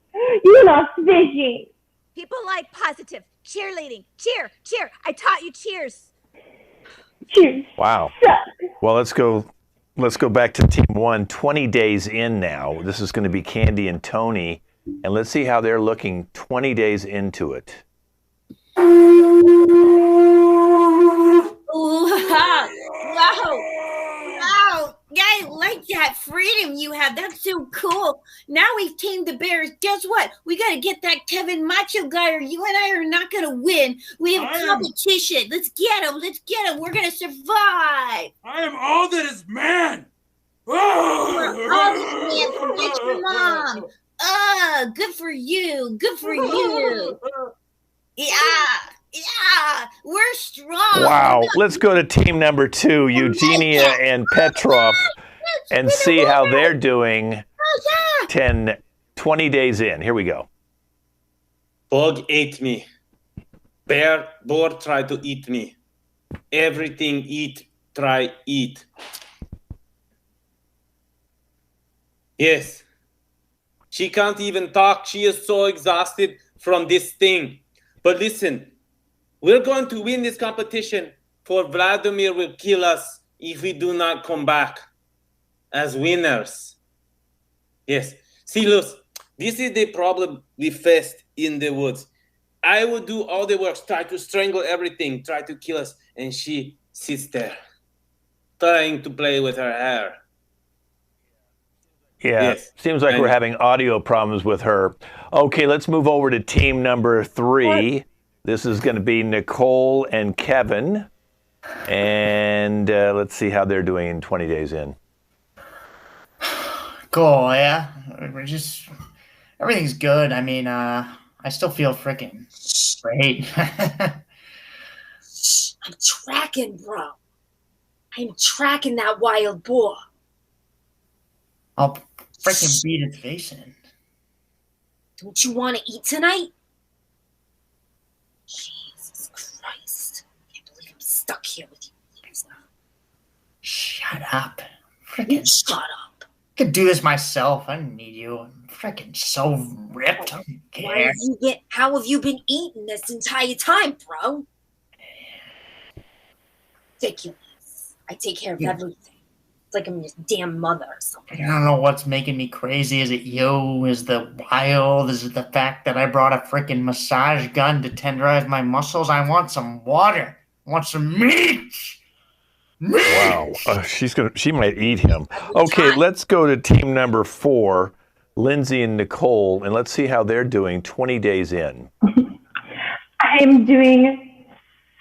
Speaker 4: People like positive cheerleading. Cheer. I taught you cheers.
Speaker 9: Cheers.
Speaker 1: Wow. Well, let's go back to team 1. 20 days in now. This is going to be Candy and Tony. And let's see how they're looking 20 days into it.
Speaker 8: Wow. Yeah, I like that freedom you have. That's so cool. Now we've tamed the bears. Guess what? We got to get that Kevin Macho guy, or you and I are not going to win. We have competition. Let's get him. We're going to survive.
Speaker 11: I am all that is man.
Speaker 8: You're all that is man. Forget your mom. Good for you. Yeah, we're strong.
Speaker 1: Wow. Let's go to team number 2, Eugenie and Petrov, and see how they're doing 20 days in. Here we go.
Speaker 2: Dog ate me. Bear tried to eat me. Everything try eat. Yes. She can't even talk. She is so exhausted from this thing. But listen, we're going to win this competition, for Vladimir will kill us if we do not come back as winners. Yes. See, Luz, this is the problem we faced in the woods. I would do all the work, try to strangle everything, try to kill us, and she sits there, trying to play with her hair.
Speaker 1: Yeah,
Speaker 2: Yes.
Speaker 1: seems like we're having audio problems with her. Okay, let's move over to team number 3. This is going to be Nicole and Kevin. And let's see how they're doing in 20 days in.
Speaker 7: Cool, yeah. Everything's good. I mean, I still feel freaking great.
Speaker 5: I'm tracking, bro. I'm tracking that wild boar.
Speaker 7: I'll freaking beat its face in.
Speaker 5: Don't you want to eat tonight? Jesus Christ. I can't believe I'm stuck here with you guys now.
Speaker 7: Shut up.
Speaker 5: You
Speaker 7: Freaking
Speaker 5: shut up.
Speaker 7: I could do this myself. I don't need you. I'm freaking so ripped. I don't care.
Speaker 5: How have you been eating this entire time, bro? Ridiculous. I take care of everything. It's like I'm your damn mother or something.
Speaker 7: I don't know what's making me crazy. Is it you? Is the wild? Is it the fact that I brought a freaking massage gun to tenderize my muscles? I want some water. I want some meat.
Speaker 1: Wow, she might eat him. Okay, let's go to team number 4, Lindsay and Nicole, and let's see how they're doing 20 days in.
Speaker 9: I'm doing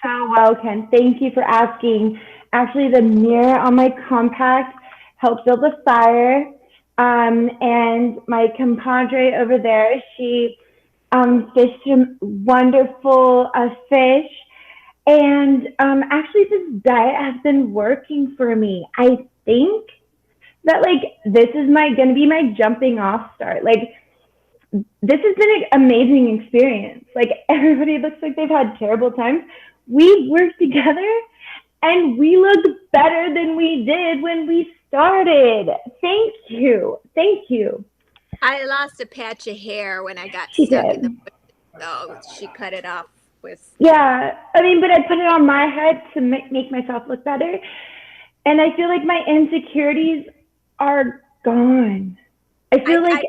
Speaker 9: so well, Ken. Thank you for asking. Actually, the mirror on my compact helped build the fire. And my compadre over there, she fished a wonderful fish. And actually, this diet has been working for me. I think that, like, this is going to be my jumping off start. Like, this has been an amazing experience. Like, everybody looks like they've had terrible times. We worked together, and we look better than we did when we started. Thank you. Thank you.
Speaker 4: I lost a patch of hair when I got
Speaker 9: She
Speaker 4: stuck
Speaker 9: did.
Speaker 4: in the bush, so she cut it off with.
Speaker 9: Yeah, I mean, but I put it on my head to make myself look better. And I feel like my insecurities are gone. I feel like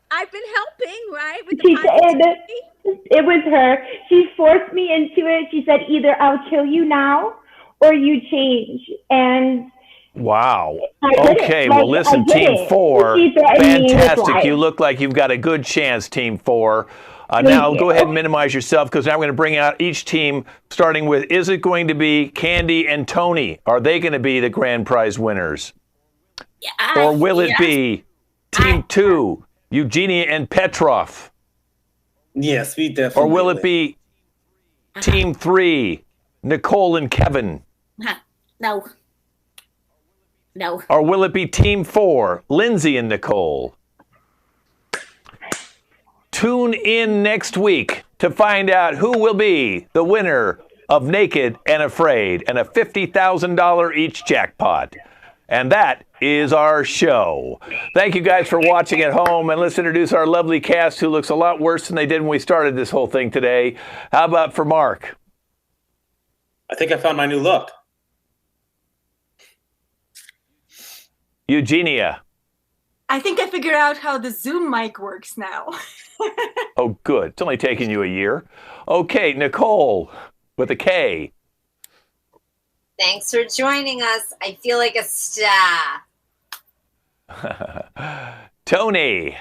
Speaker 4: I've been helping, right? With
Speaker 9: she
Speaker 4: the
Speaker 9: did.
Speaker 4: positivity.
Speaker 9: It was her. She forced me into it. She said, either I'll kill you now or you change. And
Speaker 1: Wow.
Speaker 9: I did it.
Speaker 1: Okay,
Speaker 9: Like,
Speaker 1: well, listen,
Speaker 9: I did
Speaker 1: Team
Speaker 9: it.
Speaker 1: 4,
Speaker 9: She threatened me with
Speaker 1: fantastic.
Speaker 9: life.
Speaker 1: You look like you've got a good chance, Team 4.
Speaker 9: Thank
Speaker 1: Now,
Speaker 9: you.
Speaker 1: go ahead and minimize yourself, because now I'm going to bring out each team, starting with, is it going to be Candy and Tony? Are they going to be the grand prize winners? Or will it be Team 2, Eugenie and Petrov?
Speaker 2: Yes, we definitely.
Speaker 1: Or will it be Team 3, Nicole and Kevin?
Speaker 8: No. No.
Speaker 1: Or will it be Team 4, Lindsay and Nicole? Tune in next week to find out who will be the winner of Naked and Afraid and a $50,000 each jackpot. And that is our show. Thank you guys for watching at home. And let's introduce our lovely cast who looks a lot worse than they did when we started this whole thing today. How about for Mark?
Speaker 2: I think I found my new look.
Speaker 1: Eugenia.
Speaker 3: I think I figured out how the Zoom mic works now.
Speaker 1: Oh, good. It's only taken you a year. Okay, Nicole with a K.
Speaker 5: Thanks for joining us. I feel like a star.
Speaker 1: Tony.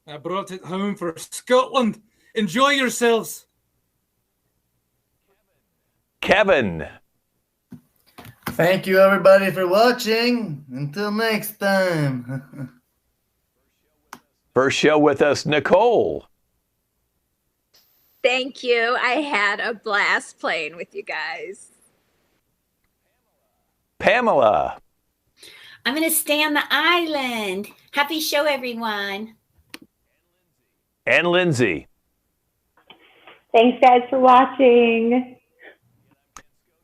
Speaker 11: I brought it home for Scotland. Enjoy yourselves.
Speaker 1: Kevin.
Speaker 10: Thank you, everybody, for watching. Until next time.
Speaker 1: First show with us, Nicole.
Speaker 4: Thank you. I had a blast playing with you guys.
Speaker 1: Pamela.
Speaker 8: I'm going to stay on the island. Happy show, everyone.
Speaker 1: And Lindsay.
Speaker 9: Thanks, guys, for watching.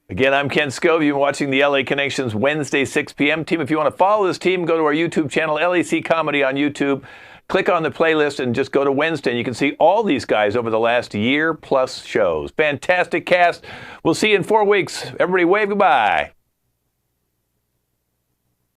Speaker 1: Again, I'm Ken Scove. You've been watching the LA Connections Wednesday, 6 p.m. Team, if you want to follow this team, go to our YouTube channel, LAC Comedy on YouTube. Click on the playlist and just go to Wednesday. And you can see all these guys over the last year plus shows. Fantastic cast. We'll see you in 4 weeks. Everybody wave goodbye.